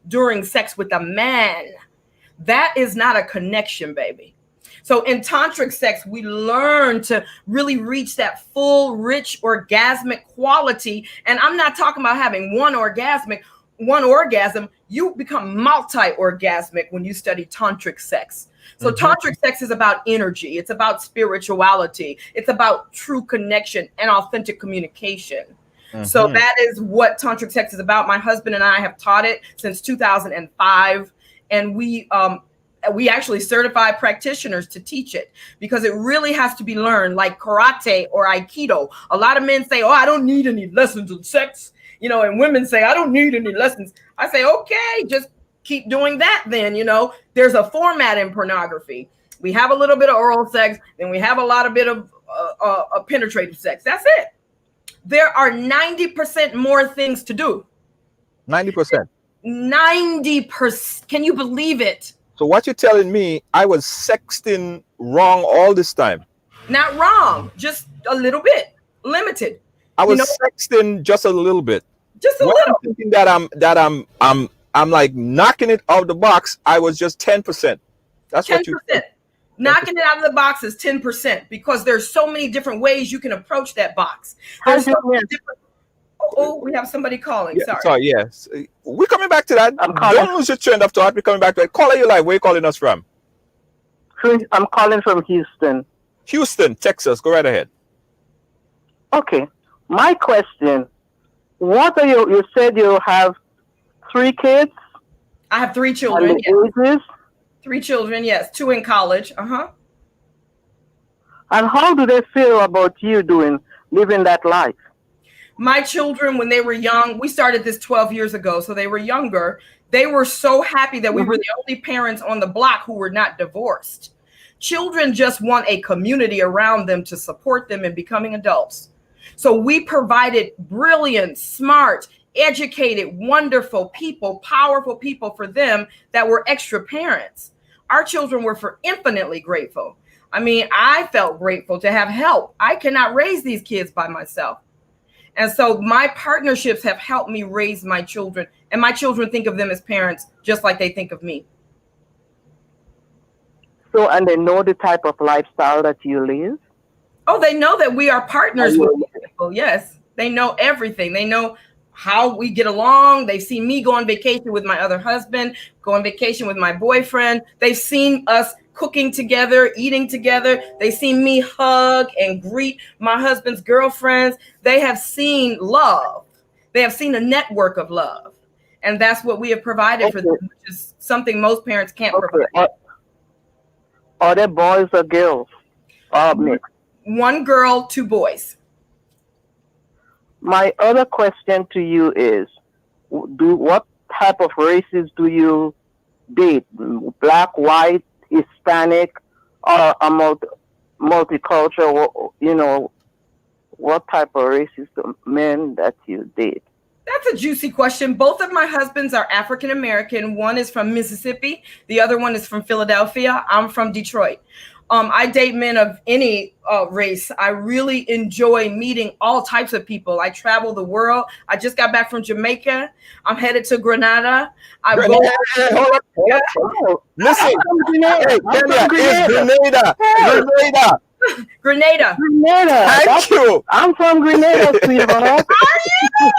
during sex with a man. That is not a connection, baby. So in tantric sex, we learn to really reach that full, rich, orgasmic quality. And I'm not talking about having one orgasm. You become multi-orgasmic when you study tantric sex. So tantric sex is about energy. It's about spirituality. It's about true connection and authentic communication. So that is what tantric sex is about. My husband and I have taught it since 2005. And we actually certify practitioners to teach it because it really has to be learned like karate or aikido. A lot of men say, oh, I don't need any lessons on sex, and women say, I don't need any lessons. I say, okay, just keep doing that then. There's a format in pornography. We have a little bit of oral sex, then we have a lot of bit of penetrative sex. That's it. There are 90% more things to do. 90%. 90%. Can you believe it? So what you're telling me, I was sexting wrong all this time? Not wrong, just a little bit, limited. I was sexting just a little bit. Just a when little. I'm thinking that I'm like knocking it out of the box. I was just 10%. That's 10%. what you. Knocking it out of the box is 10% because there's so many different ways you can approach that box. There's so many different. Oh, we have somebody calling. Yeah, sorry. Yes, we're coming back to that. Don't lose your train of thought. We're coming back to it. Caller, you live. Where are you calling us from? I'm calling from Houston. Houston, Texas. Go right ahead. Okay. My question: what are you said you have 3 kids? I have 3 children. And the ages? 3 children. Yes, 2 in college. And how do they feel about you living that life? My children, when they were young, we started this 12 years ago, so they were younger. They were so happy that we were the only parents on the block who were not divorced. Children just want a community around them to support them in becoming adults. So we provided brilliant, smart, educated, wonderful people, powerful people for them that were extra parents. Our children were infinitely grateful. I mean, I felt grateful to have help. I cannot raise these kids by myself. And so my partnerships have helped me raise my children, and my children think of them as parents just like they think of me. So, and they know the type of lifestyle that you live? Oh, they know that we are partners with people. Yes, they know everything. They know how we get along. They've seen me go on vacation with my other husband, go on vacation with my boyfriend. They've seen us cooking together, eating together. They've seen me hug and greet my husband's girlfriends. They have seen love. They have seen a network of love. And that's what we have provided for them, which is something most parents can't provide. Are they boys or girls? Mixed. 1 girl, 2 boys. My other question to you is, what type of races do you date? Black, white, Hispanic, or a multicultural? What type of races do men that you date? That's a juicy question. Both of my husbands are African American. One is from Mississippi. The other one is from Philadelphia. I'm from Detroit. I date men of any race. I really enjoy meeting all types of people. I travel the world. I just got back from Jamaica. I'm headed to Grenada. Hold up. Listen, hey, Kenya, it's Grenada. Grenada. Thank you. I'm from Grenada, sweetheart. Are you?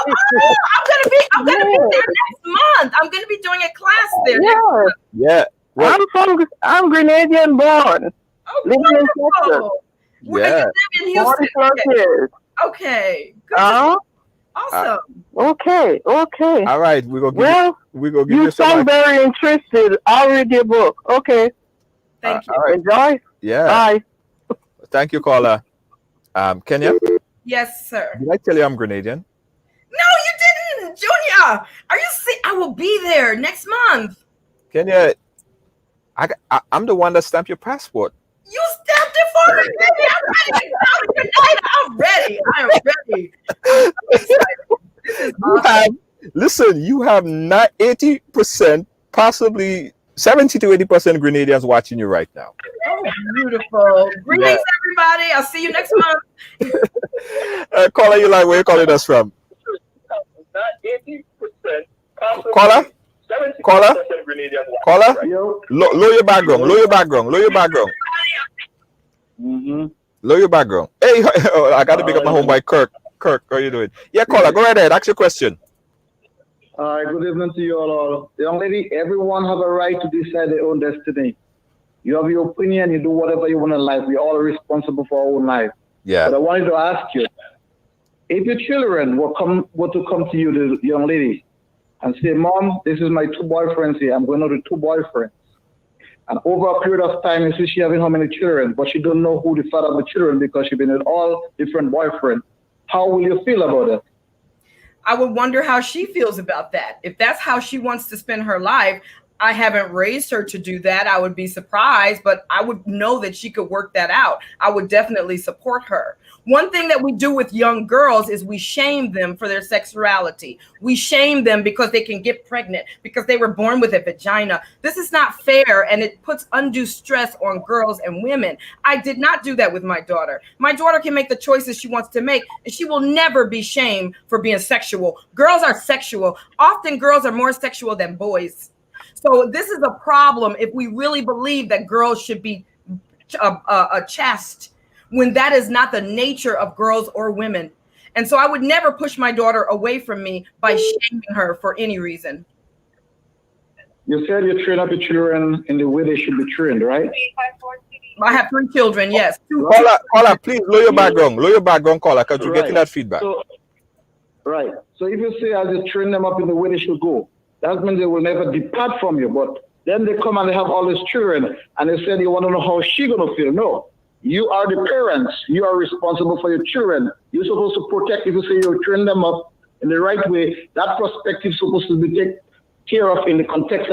I'm gonna be there next month. I'm gonna be doing a class there. Yeah. Well, I'm Grenadian born. Oh, living in Texas. Where you live in Houston? Okay. Good. Awesome. Okay. All right, we go give you sound very interested. I'll read your book. Okay. Thank you. All right. Enjoy. Yeah. Bye. Thank you, caller. Kenya? Yes, sir. Did I tell you I'm Grenadian? No, you didn't, Junior. Are you sick? I will be there next month. Kenya, I'm the one that stamped your passport. You stamped it for me, baby. I'm ready. I am ready. I'm excited. This is awesome. You have not 80%, possibly 70 to 80% Grenadians watching you right now. Oh, beautiful. Greetings, everybody. I'll see you next month. Caller, you like, where you calling us from? Not 80%. Caller? Caller, caller, Yo. lower your background, lower your background, lower your background, Mm-hmm. lower your background. Hey, I got to pick up my homeboy Kirk. Kirk, how you doing? Yeah, caller, go right ahead. Ask your question. Good evening to you all. Young lady, everyone have a right to decide their own destiny. You have your opinion, you do whatever you want in life. We're all responsible for our own life. But I Yeah. wanted to ask you, if your children were to come to you, the young lady, and say, Mom, this is my two boyfriends here. I'm going out with two boyfriends. And over a period of time, you see she having how many children, but she don't know who the father of the children because she's been with all different boyfriends. How will you feel about it? I would wonder how she feels about that. If that's how she wants to spend her life, I haven't raised her to do that. I would be surprised, but I would know that she could work that out. I would definitely support her. One thing that we do with young girls is we shame them for their sexuality. We shame them because they can get pregnant, because they were born with a vagina. This is not fair, and it puts undue stress on girls and women. I did not do that with my daughter. My daughter can make the choices she wants to make, and she will never be shamed for being sexual. Girls are sexual. Often girls are more sexual than boys. So this is a problem if we really believe that girls should be chaste, when that is not the nature of girls or women. And so I would never push my daughter away from me by shaming her for any reason. You said you train up your children in the way they should be trained, right? I have 3 children, yes. Caller, please lower your background, caller, because you're getting that feedback. So if you say as you train them up in the way they should go, that means they will never depart from you. But then they come and they have all these children, and they said you want to know how she gonna feel. No, you are the parents. You are responsible for your children. You're supposed to protect. If you say you train them up in the right way, that perspective is supposed to be taken care of in the context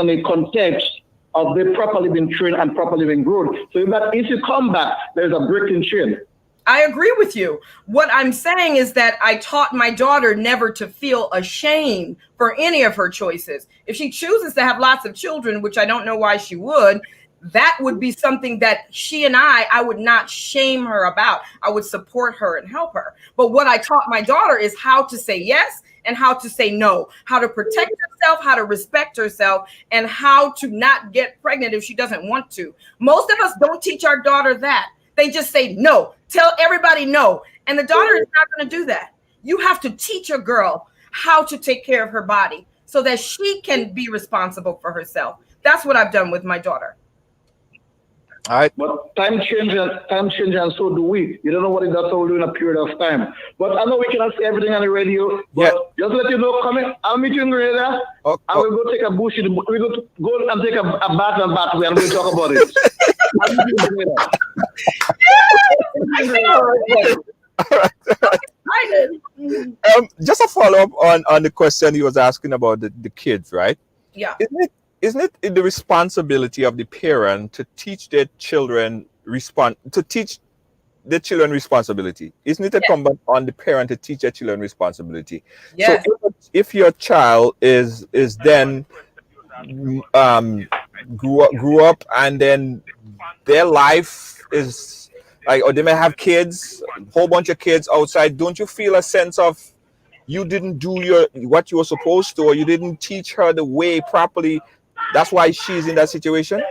of they properly been trained and properly been grown. So if you come back, there's a break in chain. I agree with you. What I'm saying is that I taught my daughter never to feel ashamed for any of her choices. If she chooses to have lots of children, which I don't know why she would, that would be something that she and I would not shame her about. I would support her and help her. But what I taught my daughter is how to say yes and how to say no, how to protect herself, how to respect herself, and how to not get pregnant if she doesn't want to. Most of us don't teach our daughter that. They just say no, tell everybody no. And the daughter is not going to do that. You have to teach a girl how to take care of her body so that she can be responsible for herself. That's what I've done with my daughter. All right. But time changes, and so do we. You don't know what that's all we do in a period of time. But I know we cannot say everything on the radio. But just let you know, coming, I'll meet you in Grenada. Oh, I will go take a bush. We go and take a bath and bathway, and we'll talk about it. I'll meet you in Grenada. Just a follow up on the question he was asking about the kids, right? Yeah. Isn't it the responsibility of the parent to teach their children responsibility? Isn't it incumbent on the parent to teach their children responsibility? Yes. So if your child is then grew up and then their life is like, or they may have kids, a whole bunch of kids outside, don't you feel a sense of you didn't do what you were supposed to, or you didn't teach her the way properly? That's why she's in that situation?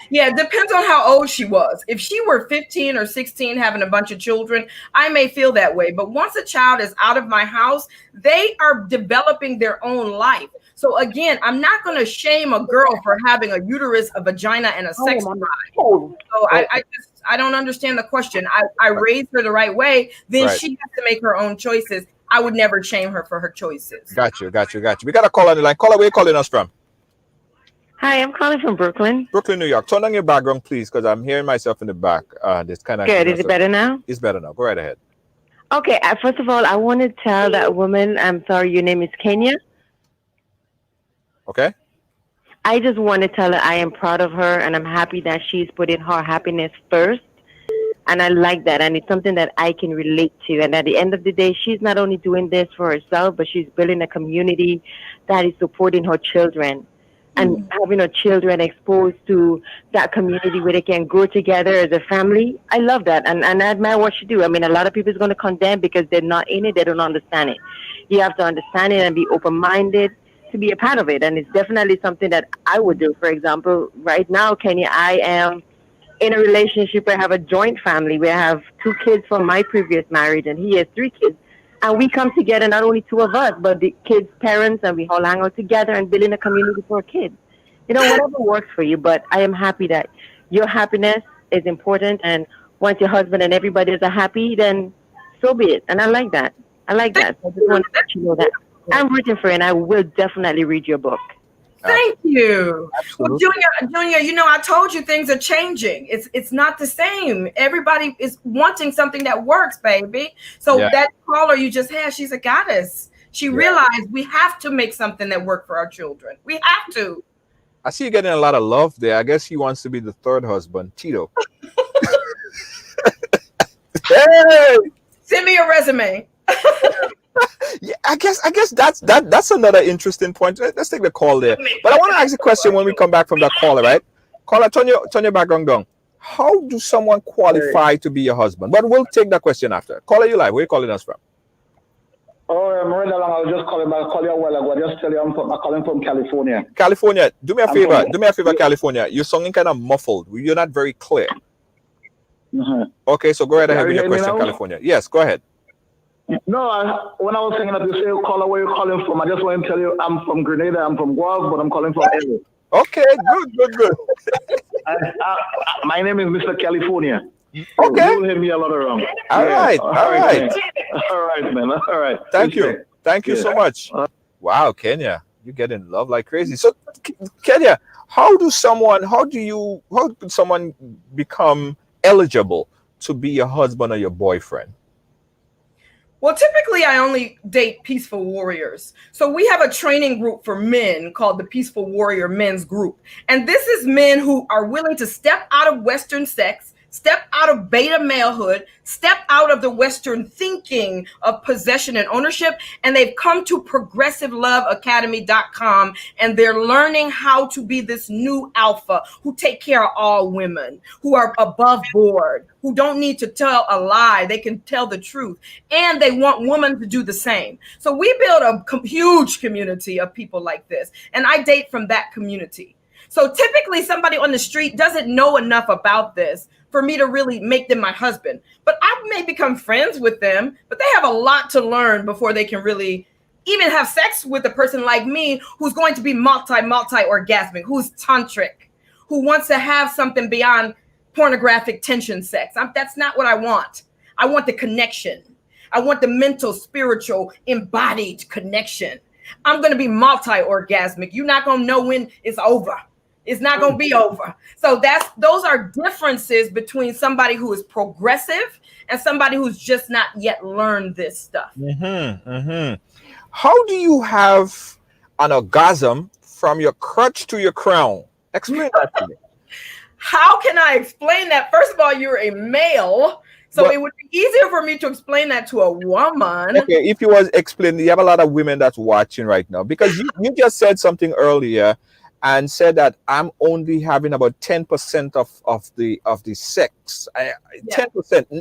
Yeah, it depends on how old she was. If she were 15 or 16 having a bunch of children, I may feel that way. But once a child is out of my house, they are developing their own life. So again, I'm not going to shame a girl for having a uterus, a vagina, and a sex drive. So I don't understand the question. I raised her the right way. Then she has to make her own choices. I would never shame her for her choices. Got you. We got a call on the line. Caller, where are you calling us from? Hi, I'm calling from Brooklyn. Brooklyn, New York. Turn on your background, please, because I'm hearing myself in the back. This kind of good. Is it better now? It's better now. Go right ahead. Okay. First of all, I want to tell that woman, I'm sorry, your name is Kenya. Okay. I just want to tell her I am proud of her, and I'm happy that she's putting her happiness first. And I like that. And it's something that I can relate to. And at the end of the day, she's not only doing this for herself, but she's building a community that is supporting her children. And having her children exposed to that community where they can grow together as a family. I love that. And I admire what she do. I mean, a lot of people is going to condemn because they're not in it. They don't understand it. You have to understand it and be open-minded. to be a part of it. And it's definitely something that I would do. For example, right now, Kenya, I am in a relationship where I have a joint family, where I have 2 kids from my previous marriage, and he has 3 kids. And we come together, not only 2 of us, but the kids' parents, and we all hang out together and building a community for kids. You know, whatever works for you. But I am happy that your happiness is important. And once your husband and everybody is happy, then so be it. And I like that. So I just want to let you know that I'm rooting for you, and I will definitely read your book. Thank you. Absolutely. Well, Junior, you know, I told you things are changing. It's not the same. Everybody is wanting something that works, baby. So that caller you just had, she's a goddess. She realized we have to make something that works for our children. We have to. I see you getting a lot of love there. I guess he wants to be the 3rd husband, Tito. Hey! Send me your resume. Yeah, I guess that's another interesting point. Let's take the call there. But I want to ask a question when we come back from that caller, right? Caller, turn your background down. How do someone qualify to be your husband? But we'll take that question after. Caller, you live. Where are you calling us from? Oh, I'm Ridealong. I was just calling back. Call you a while ago. Just tell you I'm calling from California. California. Do me a favor. Do me a favor, California. You're sounding kind of muffled. You're not very clear. Okay, so go ahead ahead with your question, California. Yes, go ahead. No, when I was saying that you say, caller, where you calling from? I just want to tell you I'm from Grenada. I'm from Guelph, but I'm calling from LA. Okay, good. My name is Mr. California. Okay. You'll hear me a lot around. All right. All right, man. All right. Thank you so much. Wow, Kenya, you're getting love like crazy. So, Kenya, how could someone become eligible to be your husband or your boyfriend? Well, typically I only date peaceful warriors. So we have a training group for men called the Peaceful Warrior Men's Group. And this is men who are willing to step out of Western sex, step out of beta malehood, step out of the Western thinking of possession and ownership. And they've come to progressiveloveacademy.com, and they're learning how to be this new alpha who take care of all women, who are above board, who don't need to tell a lie. They can tell the truth, and they want women to do the same. So we build a huge community of people like this, and I date from that community. So typically somebody on the street doesn't know enough about this for me to really make them my husband. But I may become friends with them, but they have a lot to learn before they can really even have sex with a person like me, who's going to be multi-orgasmic, who's tantric, who wants to have something beyond pornographic tension sex. That's not what I want. I want the connection. I want the mental, spiritual, embodied connection. I'm going to be multi-orgasmic. You're not going to know when it's over. It's not going to be over. So those are differences between somebody who is progressive and somebody who's just not yet learned this stuff. How do you have an orgasm from your crotch to your crown? Explain that to me. How can I explain that? First of all, you're a male, so it would be easier for me to explain that to a woman. Okay, if you was explaining, you have a lot of women that's watching right now, because you just said something earlier and said that I'm only having about 10% of the sex. 10%.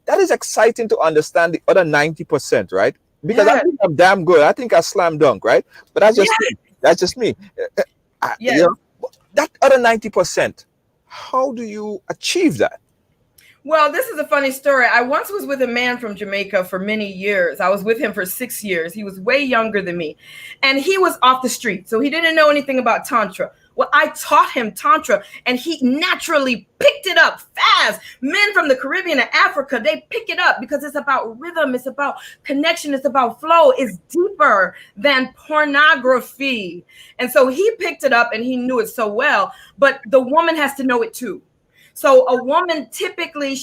That is exciting to understand the other 90%, right? Because I think I'm damn good. I think I slam dunk, right? But that's just me. You know, that other 90%, how do you achieve that? Well, this is a funny story. I once was with a man from Jamaica for many years. I was with him for 6 years. He was way younger than me, and he was off the street, so he didn't know anything about Tantra. Well, I taught him Tantra, and he naturally picked it up fast. Men from the Caribbean and Africa, they pick it up because it's about rhythm. It's about connection. It's about flow. It's deeper than pornography. And so he picked it up, and he knew it so well, but the woman has to know it too. So a woman, typically,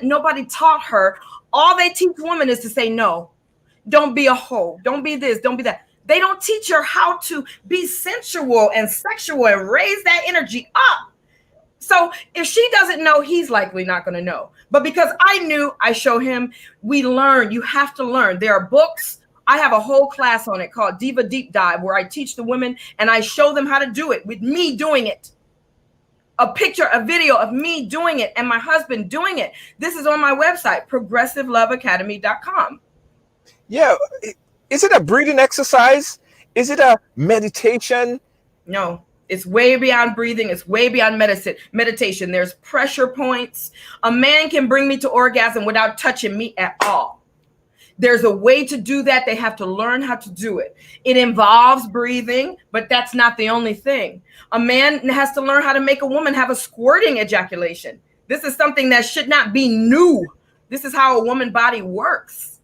nobody taught her. All they teach women is to say no. Don't be a hoe. Don't be this. Don't be that. They don't teach her how to be sensual and sexual and raise that energy up. So if she doesn't know, he's likely not going to know. But because I knew, I show him, we learn. You have to learn. There are books. I have a whole class on it called Diva Deep Dive, where I teach the women and I show them how to do it with me doing it. A picture, a video of me doing it and my husband doing it. This is on my website, progressiveloveacademy.com. Yeah. Is it a breathing exercise? Is it a meditation? No, it's way beyond breathing. It's way beyond meditation. There's pressure points. A man can bring me to orgasm without touching me at all. There's a way to do that. They have to learn how to do it. It involves breathing, but that's not the only thing. A man has to learn how to make a woman have a squirting ejaculation. This is something that should not be new. This is how a woman body works.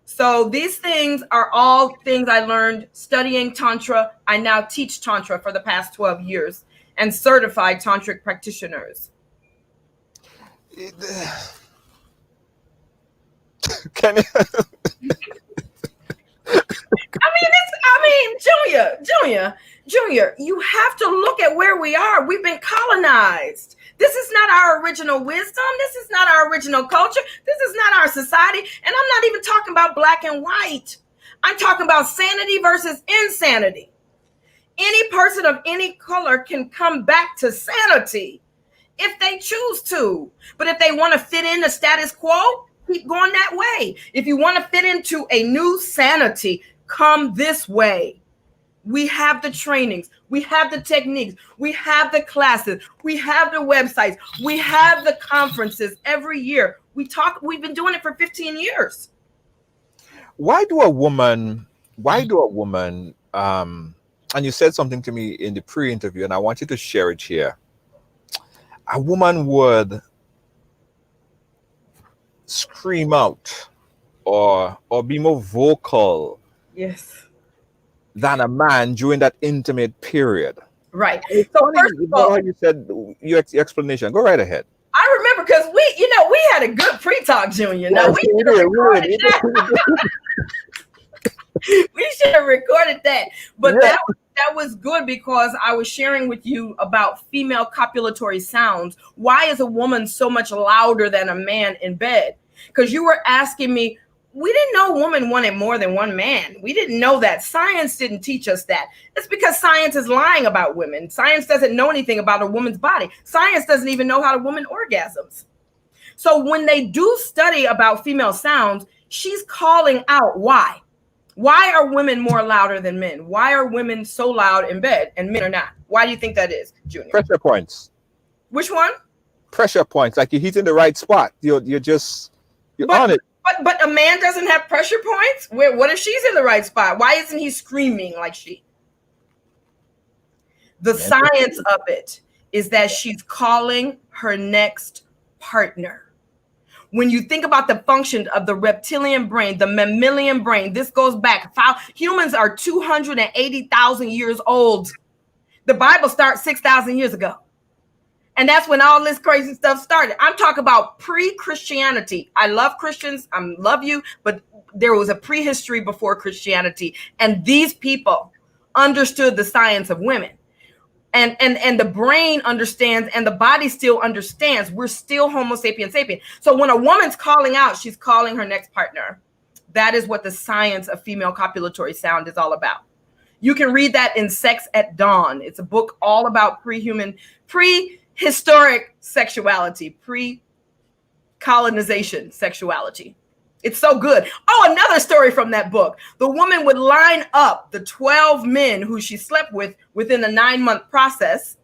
So these things are all things I learned studying Tantra. I now teach Tantra for the past 12 years and certified Tantric practitioners. Can you? Junior, you have to look at where we are. We've been colonized. This is not our original wisdom. This is not our original culture. This is not our society. And I'm not even talking about black and white. I'm talking about sanity versus insanity. Any person of any color can come back to sanity if they choose to. But if they want to fit in the status quo, keep going that way. If you want to fit into a new sanity, come this way. We have the trainings, we have the techniques, we have the classes, we have the websites, we have the conferences every year. We've been doing it for 15 years. Why do a woman, and you said something to me in the pre-interview, and I want you to share it here. A woman would scream out or be more vocal, yes, than a man during that intimate period. Right. So first of all, you said your explanation. Go right ahead. I remember because we had a good pre-talk, Junior. Now we should have recorded that. We should have recorded that. But that was good because I was sharing with you about female copulatory sounds. Why is a woman so much louder than a man in bed? Because you were asking me, we didn't know a woman wanted more than one man. We didn't know that. Science didn't teach us that. It's because science is lying about women. Science doesn't know anything about a woman's body. Science doesn't even know how a woman orgasms. So when they do study about female sounds, she's calling out why. Why are women more louder than men? Why are women so loud in bed and men are not? Why do you think that is, Junior? Pressure points. Which one? Pressure points. Like you're hitting the right spot. You're on it. But a man doesn't have pressure points? What if she's in the right spot? Why isn't he screaming like she? The science of it is that she's calling her next partner. When you think about the function of the reptilian brain, the mammalian brain, this goes back. Humans are 280,000 years old. The Bible starts 6,000 years ago. And that's when all this crazy stuff started. I'm talking about pre-Christianity. I love Christians. I love you. But there was a prehistory before Christianity. And these people understood the science of women. And the brain understands and the body still understands. We're still Homo sapiens sapien. So when a woman's calling out, she's calling her next partner. That is what the science of female copulatory sound is all about. You can read that in Sex at Dawn. It's a book all about prehistoric sexuality, pre-colonization sexuality. It's so good. Oh, another story from that book. The woman would line up the 12 men who she slept with within a 9-month process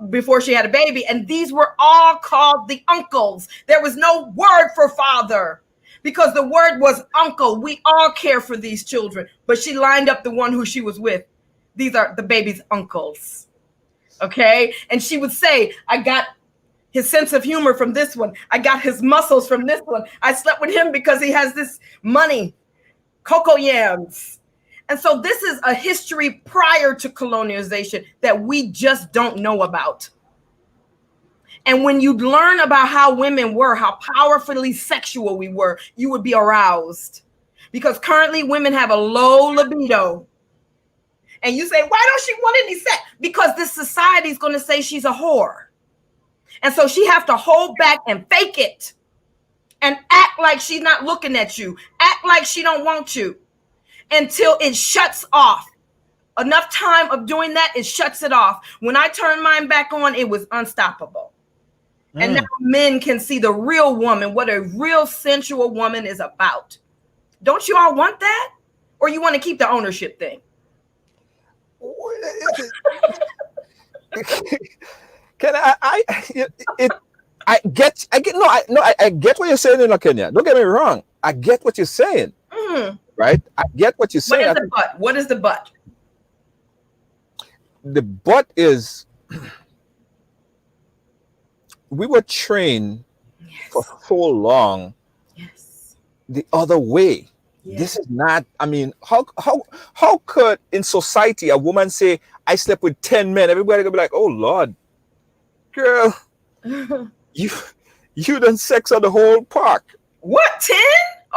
before she had a baby. And these were all called the uncles. There was no word for father because the word was uncle. We all care for these children. But she lined up the one who she was with. These are the baby's uncles. Okay. And she would say, I got his sense of humor from this one. I got his muscles from this one. I slept with him because he has this money, cocoa yams. And so this is a history prior to colonialization that we just don't know about. And when you learn about how women were, how powerfully sexual we were, you would be aroused. Because currently women have a low libido. And you say, why don't she want any sex? Because this society is going to say she's a whore. And so she has to hold back and fake it and act like she's not looking at you, act like she don't want you until it shuts off. Enough time of doing that, it shuts it off. When I turned mine back on, it was unstoppable. And now men can see the real woman, what a real sensual woman is about. Don't you all want that? Or you want to keep the ownership thing? Can I get what you're saying in Kenya. Don't get me wrong. I get what you're saying. Right? I get what you're saying. What is the but? What is the but? The but is we were trained for so long the other way. This is not, I mean, how could in society a woman say, I slept with 10 men? Everybody gonna be like, oh Lord, girl, you done sex on the whole park. What, 10?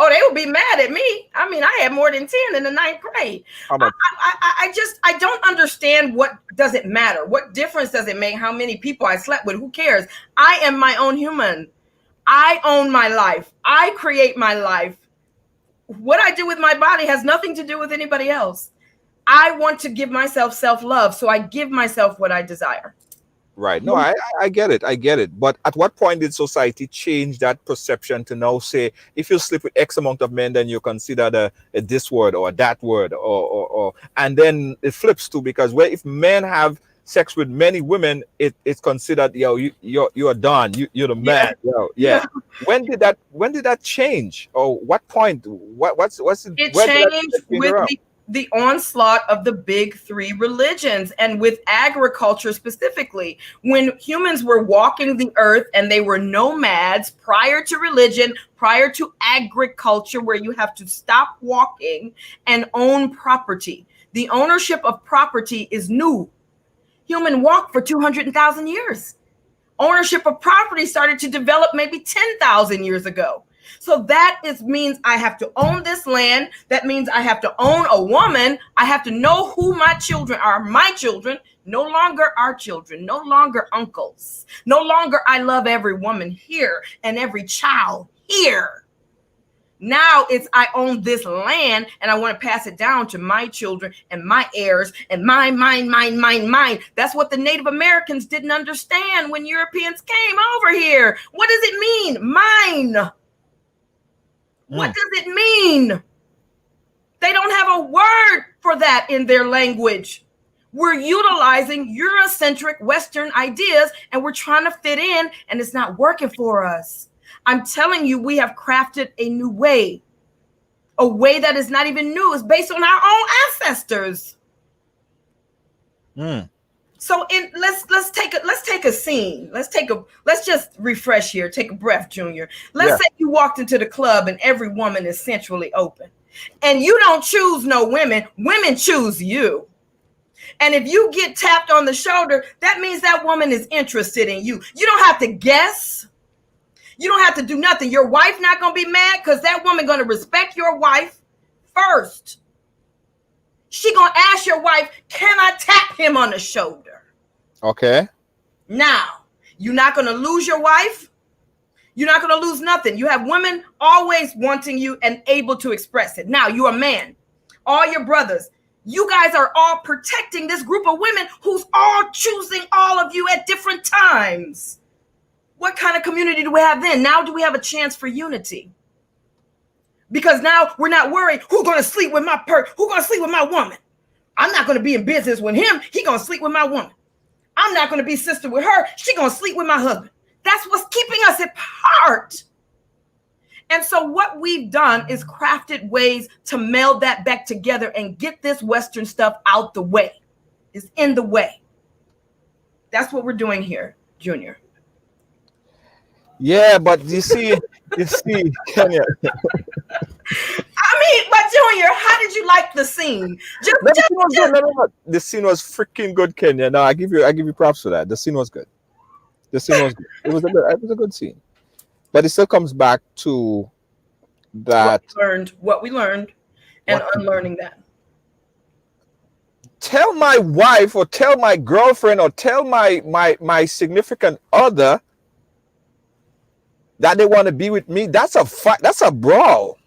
Oh, they would be mad at me. I mean, I had more than 10 in the 9th grade. I don't understand what does it matter. What difference does it make how many people I slept with? Who cares? I am my own human. I own my life. I create my life. What I do with my body has nothing to do with anybody else. I want to give myself self-love, so I give myself what I desire. Right. No, I get it. I get it. But at what point did society change that perception to now say, if you sleep with X amount of men, then you're considered a this word or that word, or and then it flips too, because if men have sex with many women, it's considered, you're done. You're the man. Yeah. When did that change? Or what point? What's it changed with the onslaught of the big three religions, and with agriculture specifically. When humans were walking the earth and they were nomads prior to religion, prior to agriculture, where you have to stop walking and own property. The ownership of property is new. Human walked for 200,000 years. Ownership of property started to develop maybe 10,000 years ago. So that means I have to own this land. That means I have to own a woman. I have to know who my children are. My children, no longer our children, no longer uncles. No longer I love every woman here and every child here. Now it's I own this land and I want to pass it down to my children and my heirs and mine. That's what the Native Americans didn't understand when Europeans came over here. What does it mean? Mine. What does it mean? They don't have a word for that in their language. We're utilizing Eurocentric Western ideas and we're trying to fit in, and it's not working for us. I'm telling you, we have crafted a new way, a way that is not even new. It's based on our own ancestors. So let's take a scene. Let's just refresh here. Take a breath, Junior. Let's say you walked into the club and every woman is sensually open. And you don't choose no women. Women choose you. And if you get tapped on the shoulder, that means that woman is interested in you. You don't have to guess. You don't have to do nothing. Your wife not going to be mad because that woman going to respect your wife first. She going to ask your wife, can I tap him on the shoulder? Okay. Now, you're not going to lose your wife. You're not going to lose nothing. You have women always wanting you and able to express it. Now, you're a man. All your brothers, you guys are all protecting this group of women who's all choosing all of you at different times. What kind of community do we have then? Now do we have a chance for unity? Because now we're not worried, who's going to sleep with who's going to sleep with my woman? I'm not going to be in business with him. He going to sleep with my woman. I'm not going to be sister with her. She going to sleep with my husband. That's what's keeping us apart. And so what we've done is crafted ways to meld that back together and get this Western stuff out the way. It's in the way. That's what we're doing here, Junior. Yeah, but you see, Kenya. I mean, but Junior, how did you like the scene? The scene was freaking good, Kenya. No, I give you props for that. The scene was good. It was a good scene. But it still comes back to that what we learned and unlearning that. Tell my wife or tell my girlfriend or tell my significant other that they want to be with me. That's a fight. That's a brawl.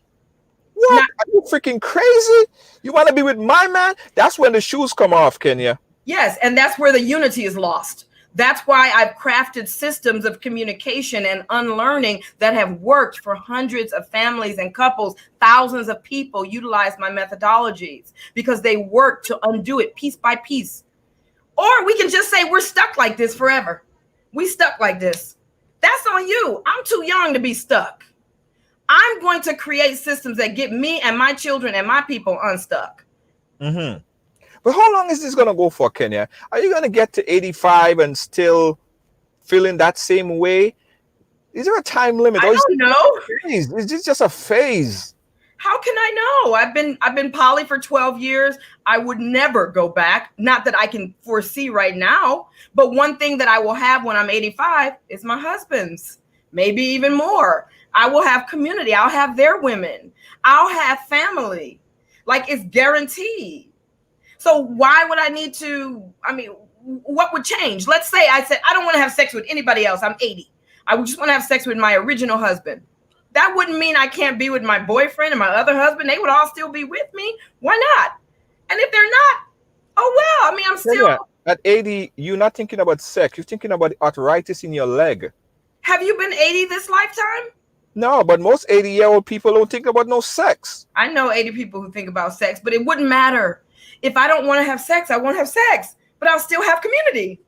What? Are you freaking crazy? You want to be with my man? That's when the shoes come off, Kenya. Yes, and that's where the unity is lost. That's why I've crafted systems of communication and unlearning that have worked for hundreds of families and couples. Thousands of people utilize my methodologies because they work to undo it piece by piece. Or we can just say we're stuck like this forever. We stuck like this. That's on you. I'm too young to be stuck. I'm going to create systems that get me and my children and my people unstuck. Mm-hmm. But how long is this going to go for, Kenya? Are you going to get to 85 and still feeling that same way? Is there a time limit? I don't know. Is this just a phase? How can I know? I've been poly for 12 years. I would never go back. Not that I can foresee right now, but one thing that I will have when I'm 85 is my husband's, maybe even more. I will have community. I'll have their women. I'll have family. Like, it's guaranteed. So why would I need to, what would change? Let's say I said, I don't want to have sex with anybody else. I'm 80. I just want to have sex with my original husband. That wouldn't mean I can't be with my boyfriend and my other husband. They would all still be with me. Why not? And if they're not, oh well, I'm still. Yeah, at 80, you're not thinking about sex. You're thinking about arthritis in your leg. Have you been 80 this lifetime? No, but most 80-year-old people don't think about no sex. I know 80 people who think about sex, but it wouldn't matter. If I don't want to have sex, I won't have sex, but I'll still have community.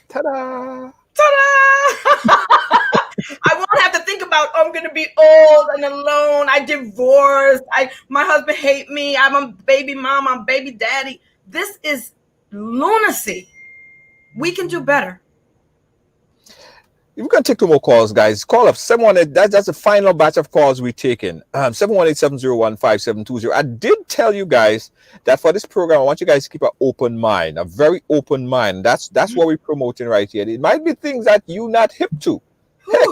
Ta-da! Ta-da! I won't have to think about, I'm going to be old and alone. I divorced. My husband hate me. I'm a baby mom. I'm baby daddy. This is lunacy. We can do better. We're going to take 2 more calls, guys. Call up 718. That's the final batch of calls we're taking. 718-701-5720. I did tell you guys that for this program, I want you guys to keep an open mind, a very open mind. That's what we're promoting right here. It might be things that you're not hip to. Heck,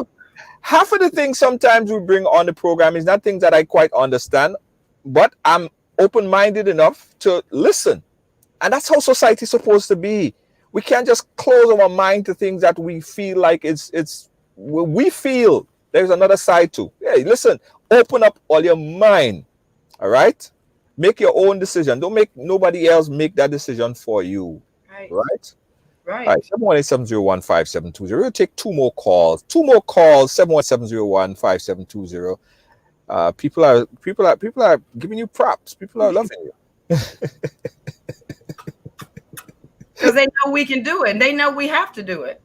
half of the things sometimes we bring on the program is not things that I quite understand, but I'm open-minded enough to listen. And that's how society is supposed to be. We can't just close our mind to things that we feel like we feel there's another side to. Hey, listen, open up all your mind. All right? Make your own decision. Don't make nobody else make that decision for you. Right. Right? Right. All right, 718-701-5720. We'll take 2 more calls. 2 more calls, 718-701-5720. People are giving you props. People are loving you. Because they know we can do it. And they know we have to do it.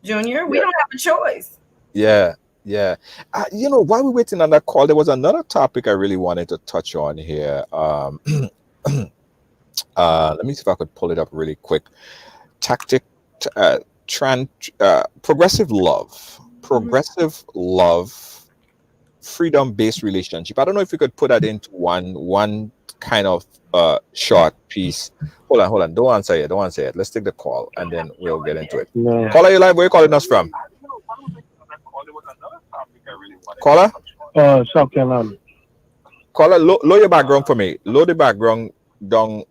Junior, we don't have a choice. Yeah. While we're waiting on that call, there was another topic I really wanted to touch on here. Let me see if I could pull it up really quick. Progressive love, freedom-based relationship. I don't know if we could put that into one kind of short piece. Hold on. Don't answer yet. Let's take the call and then we'll get into it. No. Caller, you live. Where are you calling us from? Caller? South Carolina. Caller, lower your background for me. Lower the background down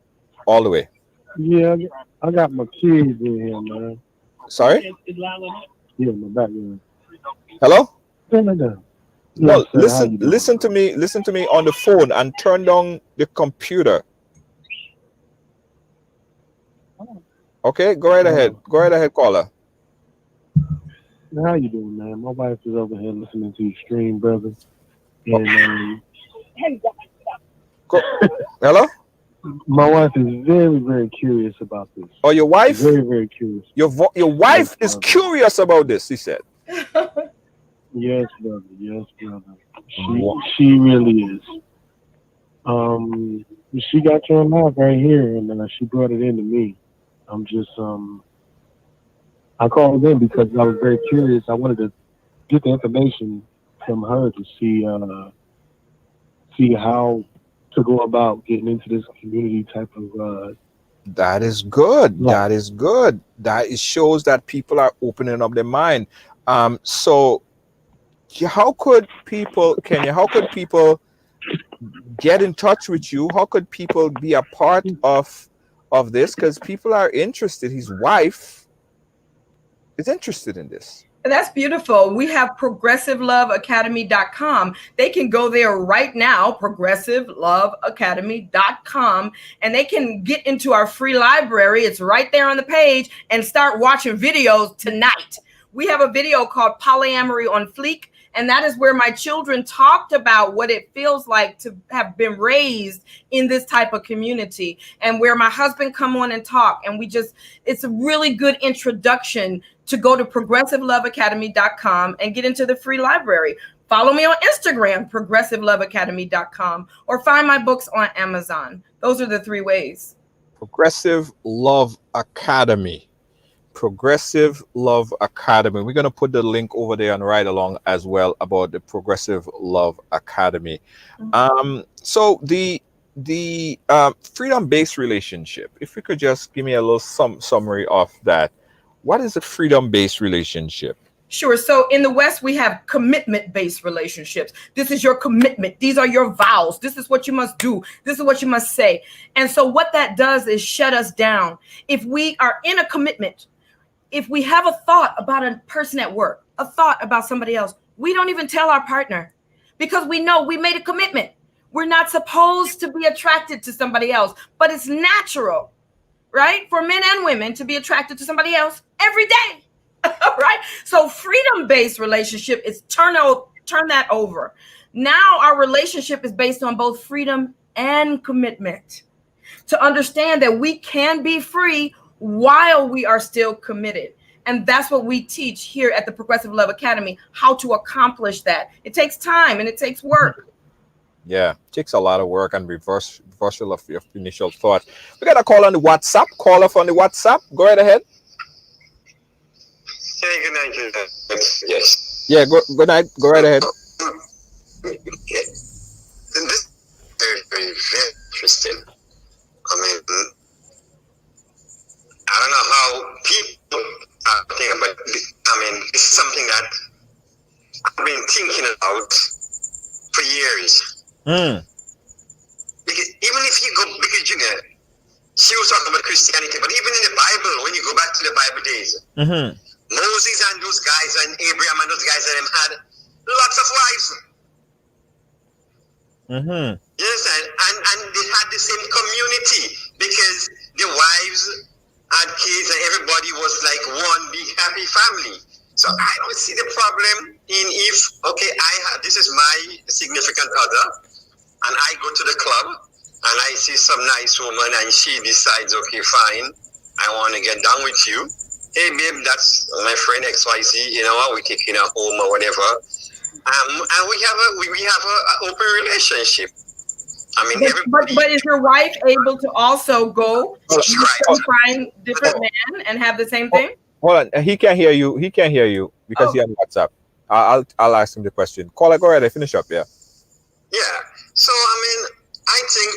all the way. Yeah, I got my kids in here, man. Sorry? Yeah, my background. Hello? Turn it down. No, Yes, sir. listen to me on the phone and turn down the computer. Okay, go right ahead. Go right ahead, caller. How you doing, man? My wife is over here listening to your stream, brother. And Hello? my wife is very, very curious about this. Oh, your wife? Very, very curious. Your wife is curious about this, he said. Yes, brother. Yes, brother. She really is. She got your life right here, and she brought it into me. I'm just I called in because I was very curious. I wanted to get the information from her to see how to go about getting into this community type of. That is good. Yeah. That is good. It shows that people are opening up their mind. So how could people, Kenya, get in touch with you? How could people be a part of this? Because people are interested. His wife is interested in this. That's beautiful. We have progressiveloveacademy.com. They can go there right now, progressiveloveacademy.com, and they can get into our free library. It's right there on the page, and start watching videos tonight. We have a video called Polyamory on Fleek, and that is where my children talked about what it feels like to have been raised in this type of community, and where my husband come on and talk. And it's a really good introduction to go to progressiveloveacademy.com and get into the free library. Follow me on Instagram, progressiveloveacademy.com, or find my books on Amazon. Those are the 3 ways. Progressive Love Academy. Progressive Love Academy. We're going to put the link over there on Ridealong as well about the Progressive Love Academy. So the freedom-based relationship, if we could just give me a little summary of that. What is a freedom-based relationship? Sure. So in the West, we have commitment-based relationships. This is your commitment. These are your vows. This is what you must do. This is what you must say. And so what that does is shut us down. If we are in a commitment, if we have a thought about a person at work, a thought about somebody else, we don't even tell our partner, because we know we made a commitment. We're not supposed to be attracted to somebody else, but it's natural, right, for men and women to be attracted to somebody else every day. Right? So freedom-based relationship is turn that over. Now our relationship is based on both freedom and commitment, to understand that we can be free while we are still committed. And that's what we teach here at the Progressive Love Academy, how to accomplish that. It takes time and it takes work. Yeah, it takes a lot of work and reversal of your initial thought. We got a call on the WhatsApp. Call off on the WhatsApp. Go right ahead. Hey, good night. Yes. Yeah, good night. Go right ahead. This is very, very, very interesting. I mean, I don't know how people think about it. I mean, it's something that I've been thinking about for years. Because even if you go, because Junior, she was talking about Christianity, but even in the Bible, when you go back to the Bible days, Moses and those guys and Abraham and those guys and them had lots of wives. You understand? And they had the same community, because the wives had kids and everybody was like one big happy family. So I don't see the problem in if, okay, this is my significant other, and I go to the club and I see some nice woman and she decides, okay, fine, I want to get down with you. Hey babe, that's my friend XYZ, you know what, we're taking her home or whatever. And we have an open relationship. I mean, but is your wife able to also go subscribe, find different men and have the same thing? Hold on, he can't hear you. He can't hear you because he has WhatsApp. I'll ask him the question. Caller, go ahead. Finish up. Yeah. Yeah. So I think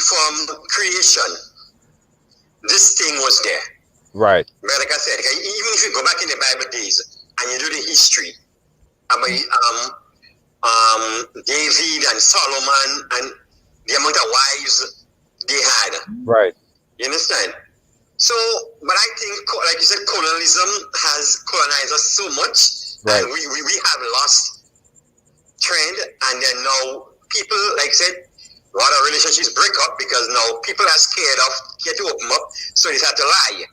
from creation, this thing was there. Right. But like I said, even if you go back in the Bible days and you do the history about David and Solomon and the amount of wives they had. Right. You understand? So, but I think, like you said, colonialism has colonized us so much, and we have lost trend, and then now people, like I said, a lot of relationships break up because now people are scared of get to open up, so they have to lie.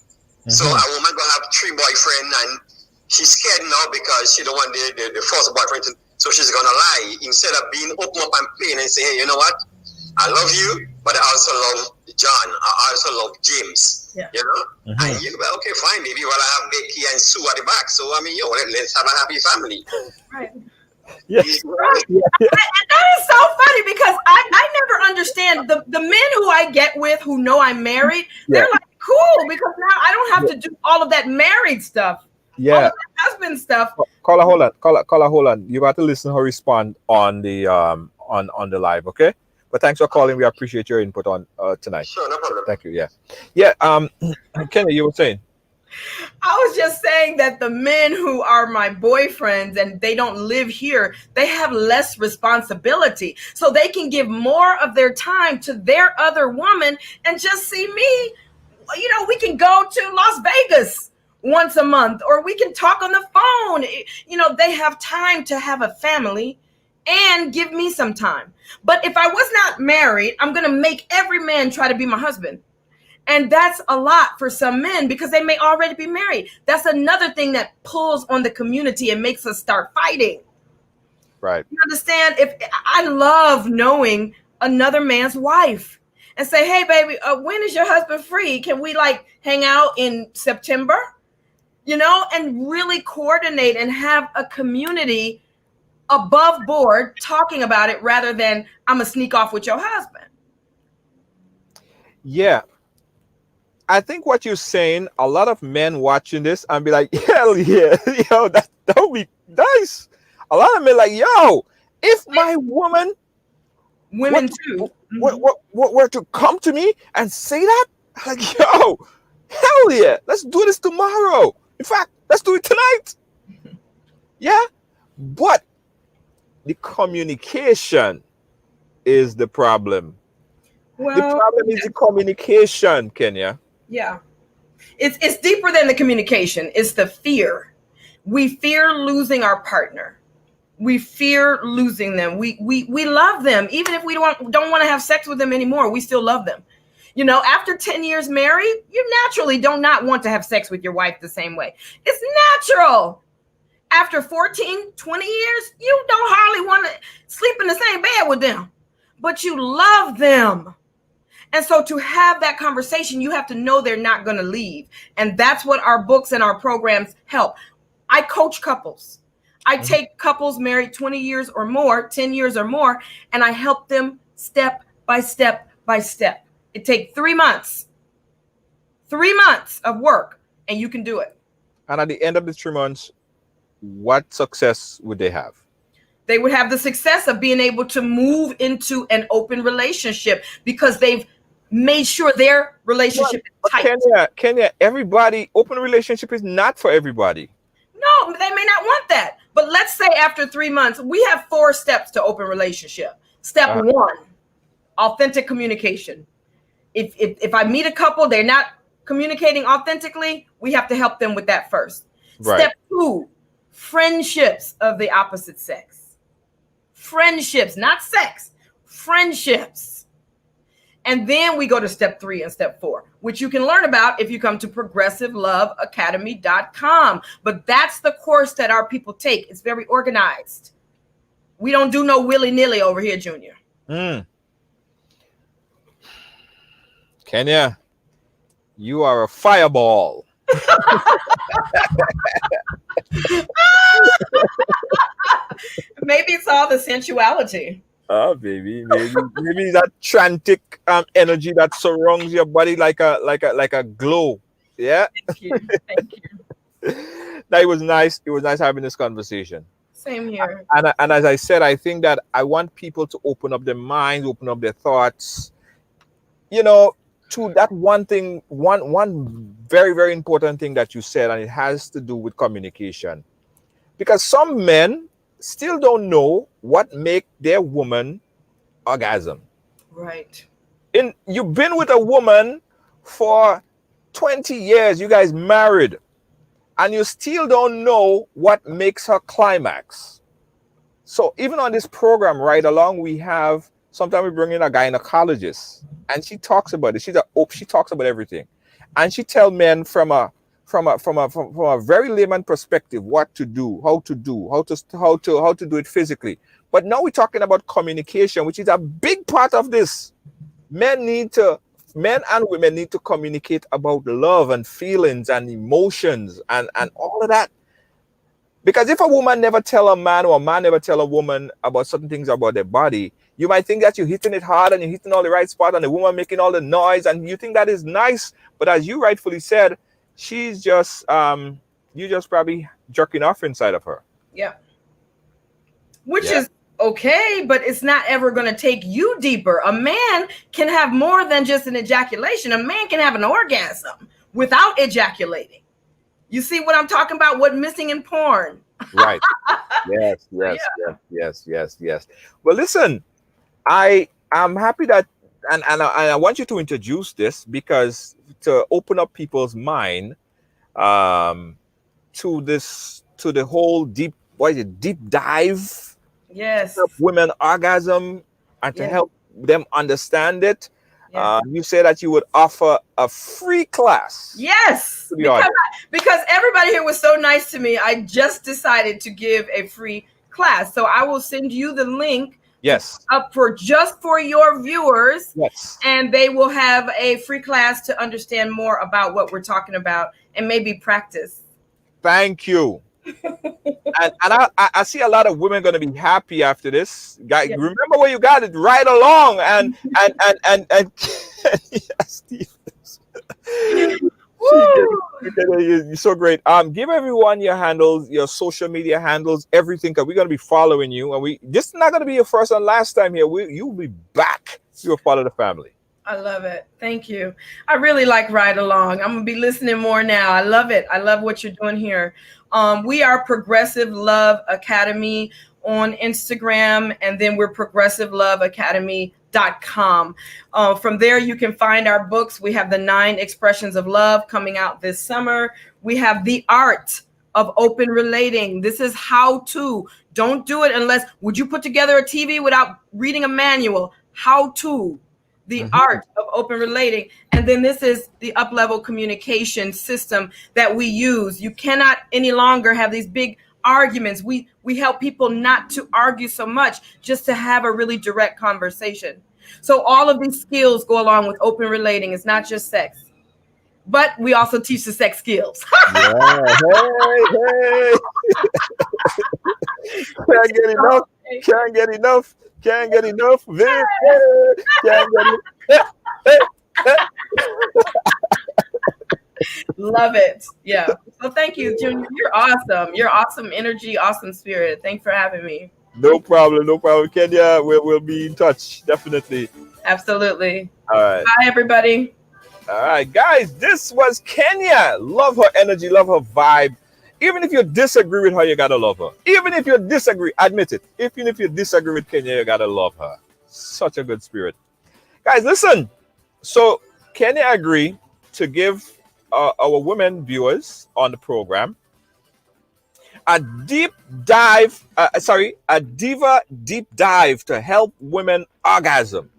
So a woman gonna have 3 boyfriends, and she's scared now because she don't want the first boyfriend, so she's gonna lie instead of being open up and plain and say, hey, you know what? I love you, but I also love John. I also love James. Yeah. You know? And you go, okay, fine, maybe while I have Becky and Sue at the back. So I mean, let's have a happy family. Right. Yes. Right. And that is so funny because I never understand the men who I get with who know I'm married. They're like, cool, because now I don't have to do all of that married stuff. Yeah. All of that husband stuff. Caller, hold on. You got to listen her respond on the on the live, okay? But thanks for calling. We appreciate your input on tonight. Sure, no problem. Thank you. Yeah. Kenny, you were saying? I was just saying that the men who are my boyfriends and they don't live here, they have less responsibility. So they can give more of their time to their other woman and just see me. You know, we can go to Las Vegas. once a month, or we can talk on the phone. You know, they have time to have a family and give me some time. But if I was not married, I'm going to make every man try to be my husband. And that's a lot for some men because they may already be married. That's another thing that pulls on the community and makes us start fighting. Right. You understand? If I love knowing another man's wife and say, hey, baby, when is your husband free? Can we like hang out in September? You know, and really coordinate and have a community above board talking about it rather than I'm going to sneak off with your husband. Yeah. I think what you're saying, a lot of men watching this and be like, hell yeah, yo, that would be nice. A lot of men like, yo, if my woman, women too, were to come to me and say that, like, yo, hell yeah, let's do this tomorrow. In fact, let's do it tonight. Yeah, but the communication is the problem. Well, the problem is the communication, Kenya. Yeah. It's deeper than the communication. It's the fear. We fear losing our partner. We fear losing them. We love them. Even if we don't want to have sex with them anymore, we still love them. You know, after 10 years married, you naturally do not want to have sex with your wife the same way. It's natural. After 14, 20 years, you don't hardly want to sleep in the same bed with them, but you love them. And so to have that conversation, you have to know they're not going to leave. And that's what our books and our programs help. I coach couples. I take couples married 20 years or more, 10 years or more, and I help them step by step by step. It takes 3 months of work, and you can do it. And at the end of the 3 months, what success would they have? They would have the success of being able to move into an open relationship because they've made sure their relationship is tight. Kenya, open relationship is not for everybody. No, they may not want that. But let's say after 3 months, we have 4 steps to open relationship. Step 1, authentic communication. If I meet a couple, they're not communicating authentically, we have to help them with that first. Right. Step 2, friendships of the opposite sex. Friendships, not sex, friendships. And then we go to step 3 and step 4, which you can learn about if you come to progressiveloveacademy.com. But that's the course that our people take. It's very organized. We don't do no willy-nilly over here, Junior. Kenya, you are a fireball. Maybe it's all the sensuality. Oh, baby, maybe that trantic energy that surrounds your body like a glow. Yeah. Thank you. That it was nice. It was nice having this conversation. Same here. And as I said, I think that I want people to open up their minds, open up their thoughts. You know, to that one thing, one very, very important thing that you said, and it has to do with communication. Because some men still don't know what make their woman orgasm. Right. You've been with a woman for 20 years, you guys married, and you still don't know what makes her climax. So even on this program, Ridealong, sometimes we bring in a gynecologist, and she talks about it. She talks about everything, and she tells men from a very layman perspective what to do, how to do it physically. But now we're talking about communication, which is a big part of this. Men and women need to communicate about love and feelings and emotions and all of that. Because if a woman never tell a man or a man never tell a woman about certain things about their body, you might think that you're hitting it hard and you're hitting all the right spot and the woman making all the noise and you think that is nice. But as you rightfully said, she's just you just probably jerking off inside of her. Yeah. Which is okay, but it's not ever going to take you deeper. A man can have more than just an ejaculation. A man can have an orgasm without ejaculating. You see what I'm talking about? What's missing in porn? Right. Yes. Well, listen, I am happy that, and I want you to introduce this because to open up people's mind, um, to the whole deep dive Yes. to help women orgasm and to Yes. help them understand it. Yes. You say that you would offer a free class Yes, to the audience. because everybody here was so nice to me. I just decided to give a free class. So I will send you the link Yes. up for just for your viewers, Yes. and they will have a free class to understand more about what we're talking about and maybe practice. Thank you. And I see a lot of women going to be happy after this. Guys, Yeah. remember where you got it right along and yes, Steve. You're so great. Give everyone your handles, your social media handles, everything, because we're gonna be following you, and this is not gonna be your first and last time here. You'll be back. You're a part of the family. I love it. Thank you. I really like Ridealong. I'm gonna be listening more now. I love it. I love what you're doing here. We are Progressive Love Academy on Instagram, and then we're progressiveloveacademy.com. From there, you can find our books. We have the 9 Expressions of Love coming out this summer. We have The Art of Open Relating. This is how to. Don't do it unless, would you put together a TV without reading a manual? How to. The Art of Open Relating. And then this is the up-level communication system that we use. You cannot any longer have these big arguments. We help people not to argue so much, just to have a really direct conversation. So all of these skills go along with open relating. It's not just sex, but we also teach the sex skills. Yeah. Hey. Can't get enough. Can't get enough. Can't get enough. Can't get enough. Love it. Yeah. So thank you, Junior. You're awesome. You're awesome energy, awesome spirit. Thanks for having me. No problem. No problem. Kenya, we'll be in touch. Definitely. Absolutely. All right. Bye, everybody. All right, guys. This was Kenya. Love her energy. Love her vibe. Even if you disagree with her, you gotta love her. Even if you disagree, admit it. Even if you disagree with Kenya, you gotta love her. Such a good spirit. Guys, listen. So Kenya agreed to give our women viewers on the program a diva deep dive to help women orgasm.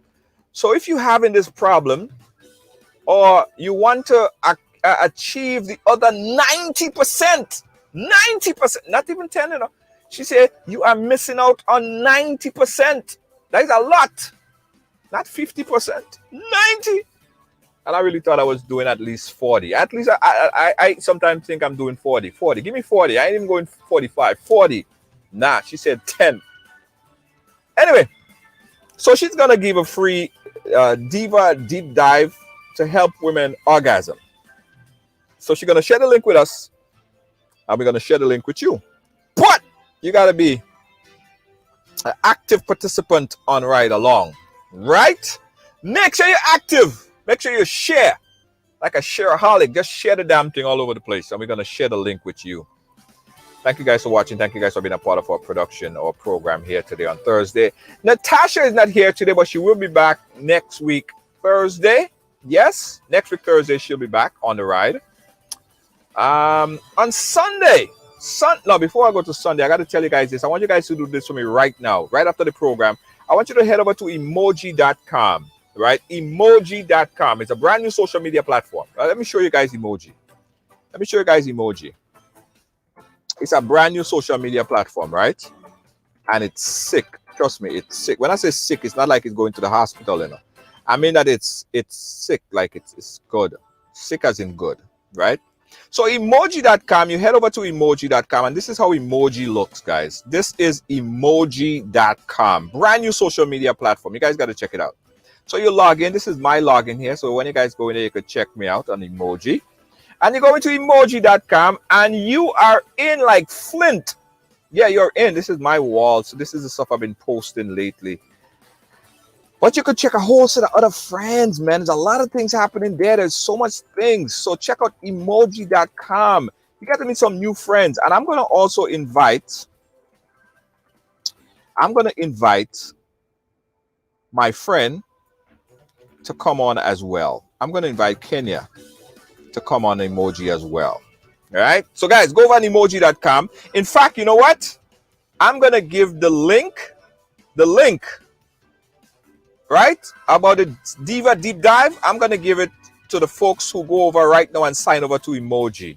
So if you're having this problem, or you want to achieve the other 90%, not even 10, she said you are missing out on 90%. That is a lot. Not 50%, 90. And I really thought I was doing at least 40. At least I sometimes think I'm doing 40. Give me 40. I ain't even going 45. 40. Nah, she said 10. Anyway, so she's going to give a free diva deep dive to help women orgasm. So she's going to share the link with us, and we're going to share the link with you. But you got to be an active participant on Ridealong, right? Make sure you're active. Make sure you share. Like a shareaholic, just share the damn thing all over the place, and we're going to share the link with you. Thank you guys for watching. Thank you guys for being a part of our production or program here today on Thursday. Natasha is not here today, but she will be back next week, Thursday. Yes, next week, Thursday, she'll be back on the ride. On Sunday, before I go to Sunday, I got to tell you guys this. I want you guys to do this for me right now, right after the program. I want you to head over to emoji.com, right? Emoji.com. It's a brand new social media platform. Let me show you guys emoji. It's a brand new social media platform, right? And it's sick. Trust me, it's sick. When I say sick, it's not like it's going to the hospital, I mean that it's sick, like it's good. Sick as in good, right? So emoji.com, you head over to emoji.com, and this is how emoji looks, guys. This is emoji.com. Brand new social media platform. You guys got to check it out. So you log in. This is my login here. So when you guys go in there, you could check me out on emoji. And you go into emoji.com, and you are in like Flint. Yeah, you're in. This is my wall. So this is the stuff I've been posting lately. But you could check a whole set of other friends, man. There's a lot of things happening there. There's so much things. So check out emoji.com. You got to meet some new friends. And I'm going to also invite my friend to come on as well. I'm going to invite Kenya to come on emoji as well. All right. So guys, go over on emoji.com. In fact, you know what? I'm going to give the link, right? About the Diva Deep Dive. I'm going to give it to the folks who go over right now and sign over to Emoji.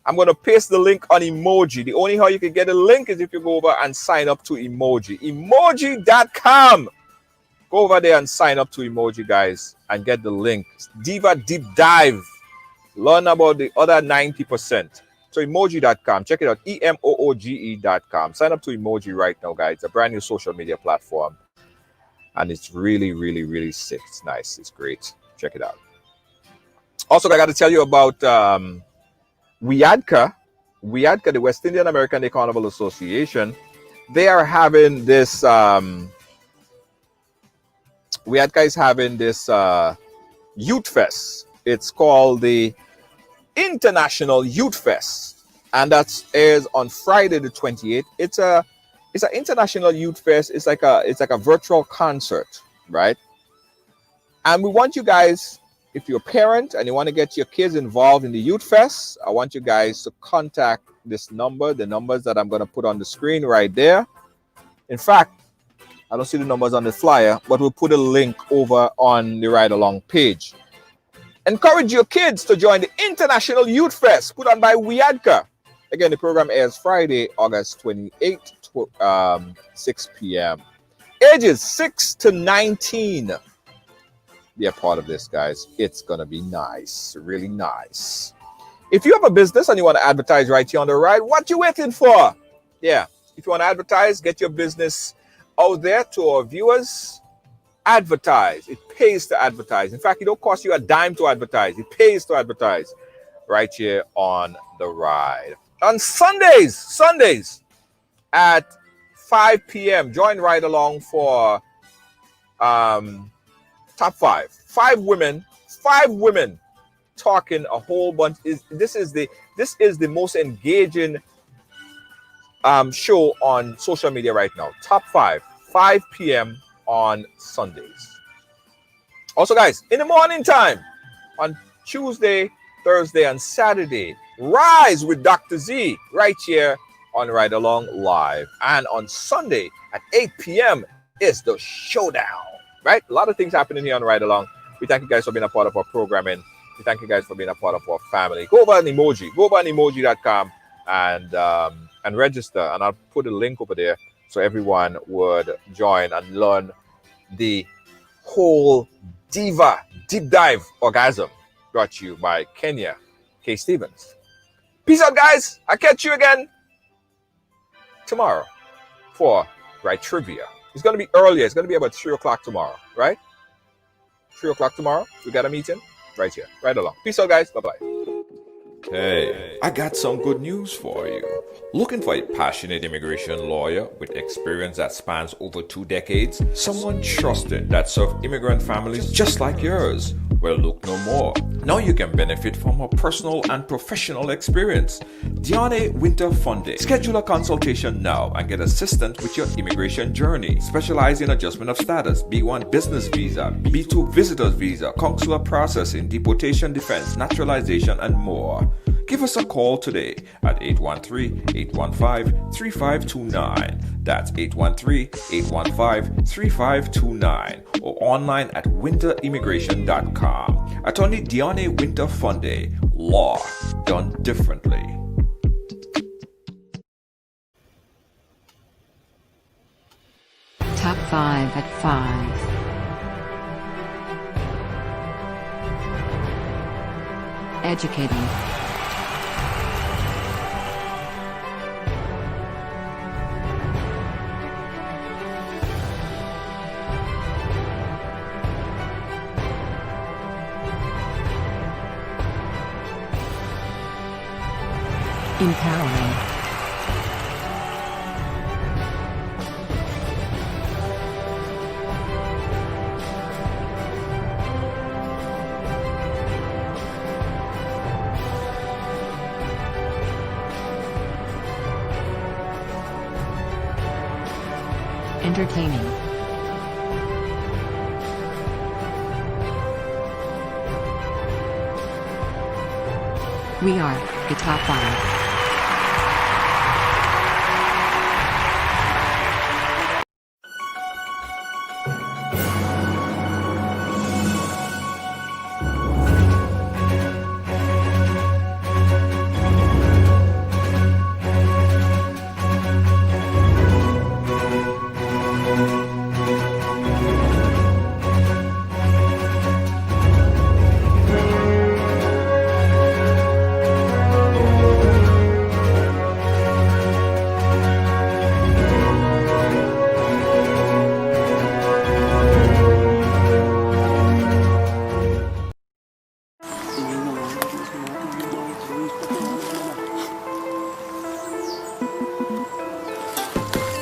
I'm going to paste the link on Emoji. The only how you can get a link is if you go over and sign up to Emoji. Emoji.com. Go over there and sign up to Emoji, guys, and get the link. Diva Deep Dive. Learn about the other 90%. So emoji.com. Check it out. EMOOGE.com. Sign up to Emoji right now, guys. It's a brand new social media platform. And it's really, really, really sick. It's nice. It's great. Check it out. Also, I got to tell you about WIADCA, the West Indian American Day Carnival Association. They are having this, WIADCA is having this Youth Fest. It's called the International Youth Fest. And that airs on Friday the 28th. It's an international youth fest. It's like a virtual concert, right? And we want you guys, if you're a parent and you want to get your kids involved in the Youth Fest, I want you guys to contact this number, the numbers that I'm going to put on the screen right there. In fact, I don't see the numbers on the flyer, but we'll put a link over on the Ridealong page. Encourage your kids to join the International Youth Fest put on by WIADCA. Again, the program airs Friday, August 28th, 6 p.m. Ages 6 to 19. Be a part of this, guys. It's going to be nice. Really nice. If you have a business and you want to advertise right here on the ride, what you waiting for? Yeah. If you want to advertise, get your business out there to our viewers. Advertise. It pays to advertise. In fact, it don't cost you a dime to advertise. It pays to advertise right here on the ride. On Sundays at 5 p.m., join Ridealong for Top 5. 5 women talking a whole bunch. This is the most engaging show on social media right now. Top 5 p.m. on Sundays. Also, guys, in the morning time on Tuesday, Thursday, and Saturday, Rise with Dr. Z right here on Ridealong Live. And on Sunday at 8 p.m. is the showdown. Right? A lot of things happening here on Ridealong. We thank you guys for being a part of our programming. We thank you guys for being a part of our family. Go over on Emoji. Go over on emoji.com and register. And I'll put a link over there so everyone would join and learn the whole Diva Deep Dive Orgasm brought to you by Kenya K. Stevens. Peace out, guys. I'll catch you again tomorrow for Ride Trivia. It's going to be earlier. It's going to be about 3 o'clock tomorrow, right? 3 o'clock tomorrow. We got a meeting right here. Right along. Peace out, guys. Bye-bye. Hey, I got some good news for you. Looking for a passionate immigration lawyer with experience that spans over 2 decades? Someone trusted that served immigrant families just like yours? Well, look no more. Now you can benefit from her personal and professional experience. Diane Winter Funde. Schedule a consultation now and get assistance with your immigration journey. Specialize in adjustment of status, B1 business visa, B2 visitor's visa, consular processing, deportation defense, naturalization, and more. Give us a call today at 813-815-3529. That's 813-815-3529 or online at winterimmigration.com. Attorney Diane Winter Funde. Law done differently. Top 5 at 5. Educating. Empowering. Entertaining. We are Guitar 5.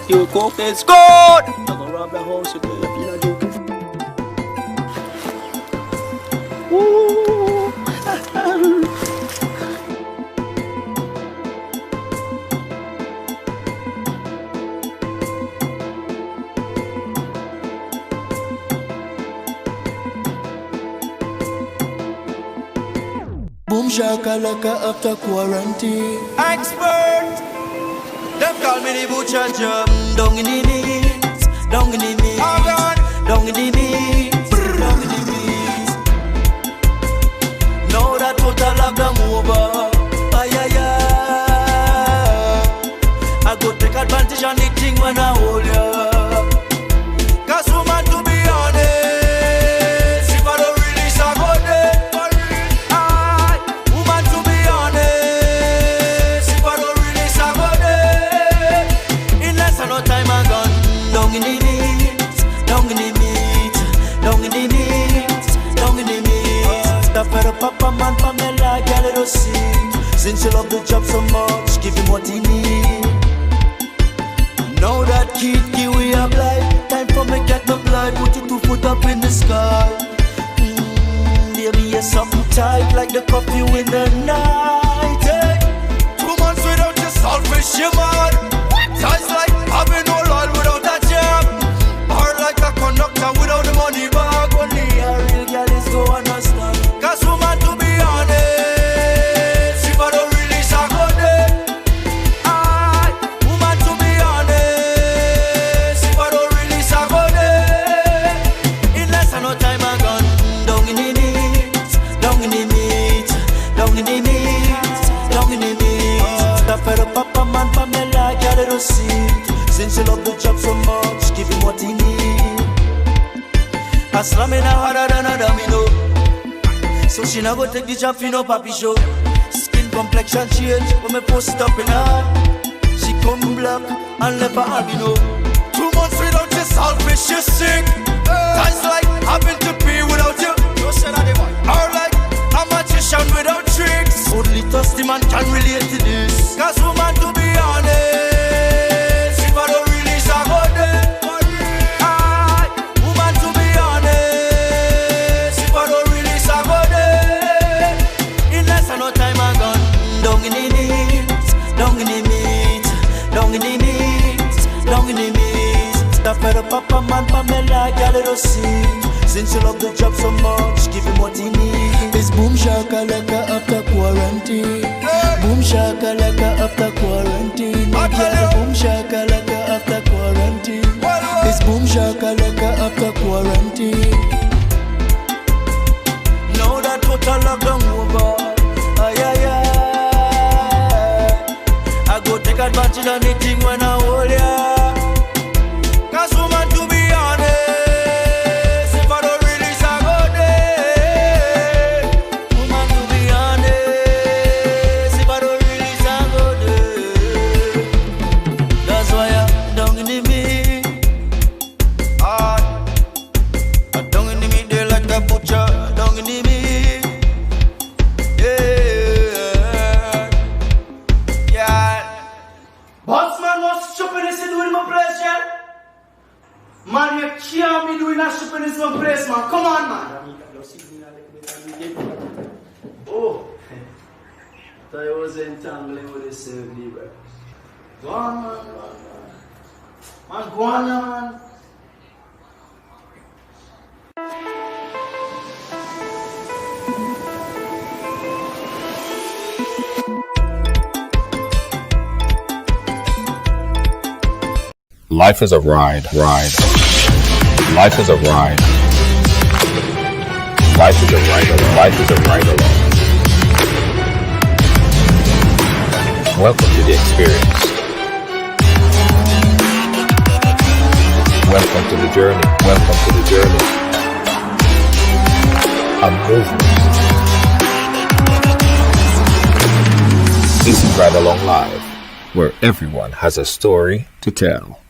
You cook it's good. You go rob the house, you do your pinna joke. Ooh. Boom shakalaka after quarantine. Expert. Them call me the butcher job. Down in the knees, down in the knees, down in the knees, down in the knees. Now that total lockdown over, ay ay ay. I go take advantage of the thing when I hold ya. 'Cause woman, to be honest, if I don't release, I go dead. Aye, woman, to be honest, if I don't release, I go dead. In less than no time I gone down in the knees, down in the meat, down in the knees, down in the meat. That for the papa man, Pamela, girl, it don't see. Since you love the job so much, give him what he need. Now that kid give we a blind, time for me get the blood, put your 2 foot up in the sky. Baby, you're something tight like the coffee in the night. Hey. 2 months without your selfish, you man. Ties like having no oil without a job, or like a conductor without the money bag. Only a real girl is go understand. 'Cause woman, to be honest, if I don't release, I go dead. Aye, woman, to be honest, if I don't release, I go dead. In less than no time I gone down in the knees, down in the meat, down in the meat, down in the meat. That for the papa man, Pamela, girl, it don't see. Since you love the job so much, give him what he need. I slam in harder than a domino, so she not go take the job for no papi show. Skin complexion change when me post it up in her. She come black and left her albino. 2 months without your selfish, you sick. That's like having to pee without you. Or like a magician without tricks. Only thirsty man can relate to this. 'Cause woman, to be honest, if I don't release, I go dead. Aye, woman, to be honest, if I don't release, I go dead. In less than no time I gone down in the knees, down in the meat, down in the knees, down in the meat. That for the papa man, Pamela, girl, it don't see. Since you love the job so much, give him what he need. It's boom shakalaka after quarantine. Boom shakalaka after quarantine. Yeah, boom shakalaka after quarantine. It's boom shakalaka after quarantine. Now that total lockdown over, ay ay ay. I go take advantage of anything when I hold ya. 'Cause woman, to be honest, if I don't release, I go dead. Woman, to be honest, if I don't release, I go dead. That's why I'm down in the meat. I'm down in the meat, they like a butcher. Down in the meat. Yeah. Yeah. Bossman, what's stupidness you doing in my place, yeah? Man, you can't be doing that stupidness in my place, man. Come on, man. Oh. Thought I was entangling with this bro. Go on, man. Go on, man. Man, go on, man. Life is a ride. Life is a ride. Life is a ride along. Life is a ride along. Welcome to the experience. Welcome to the journey. Welcome to the journey. A movement. This is Ridealong Live, where everyone has a story to tell.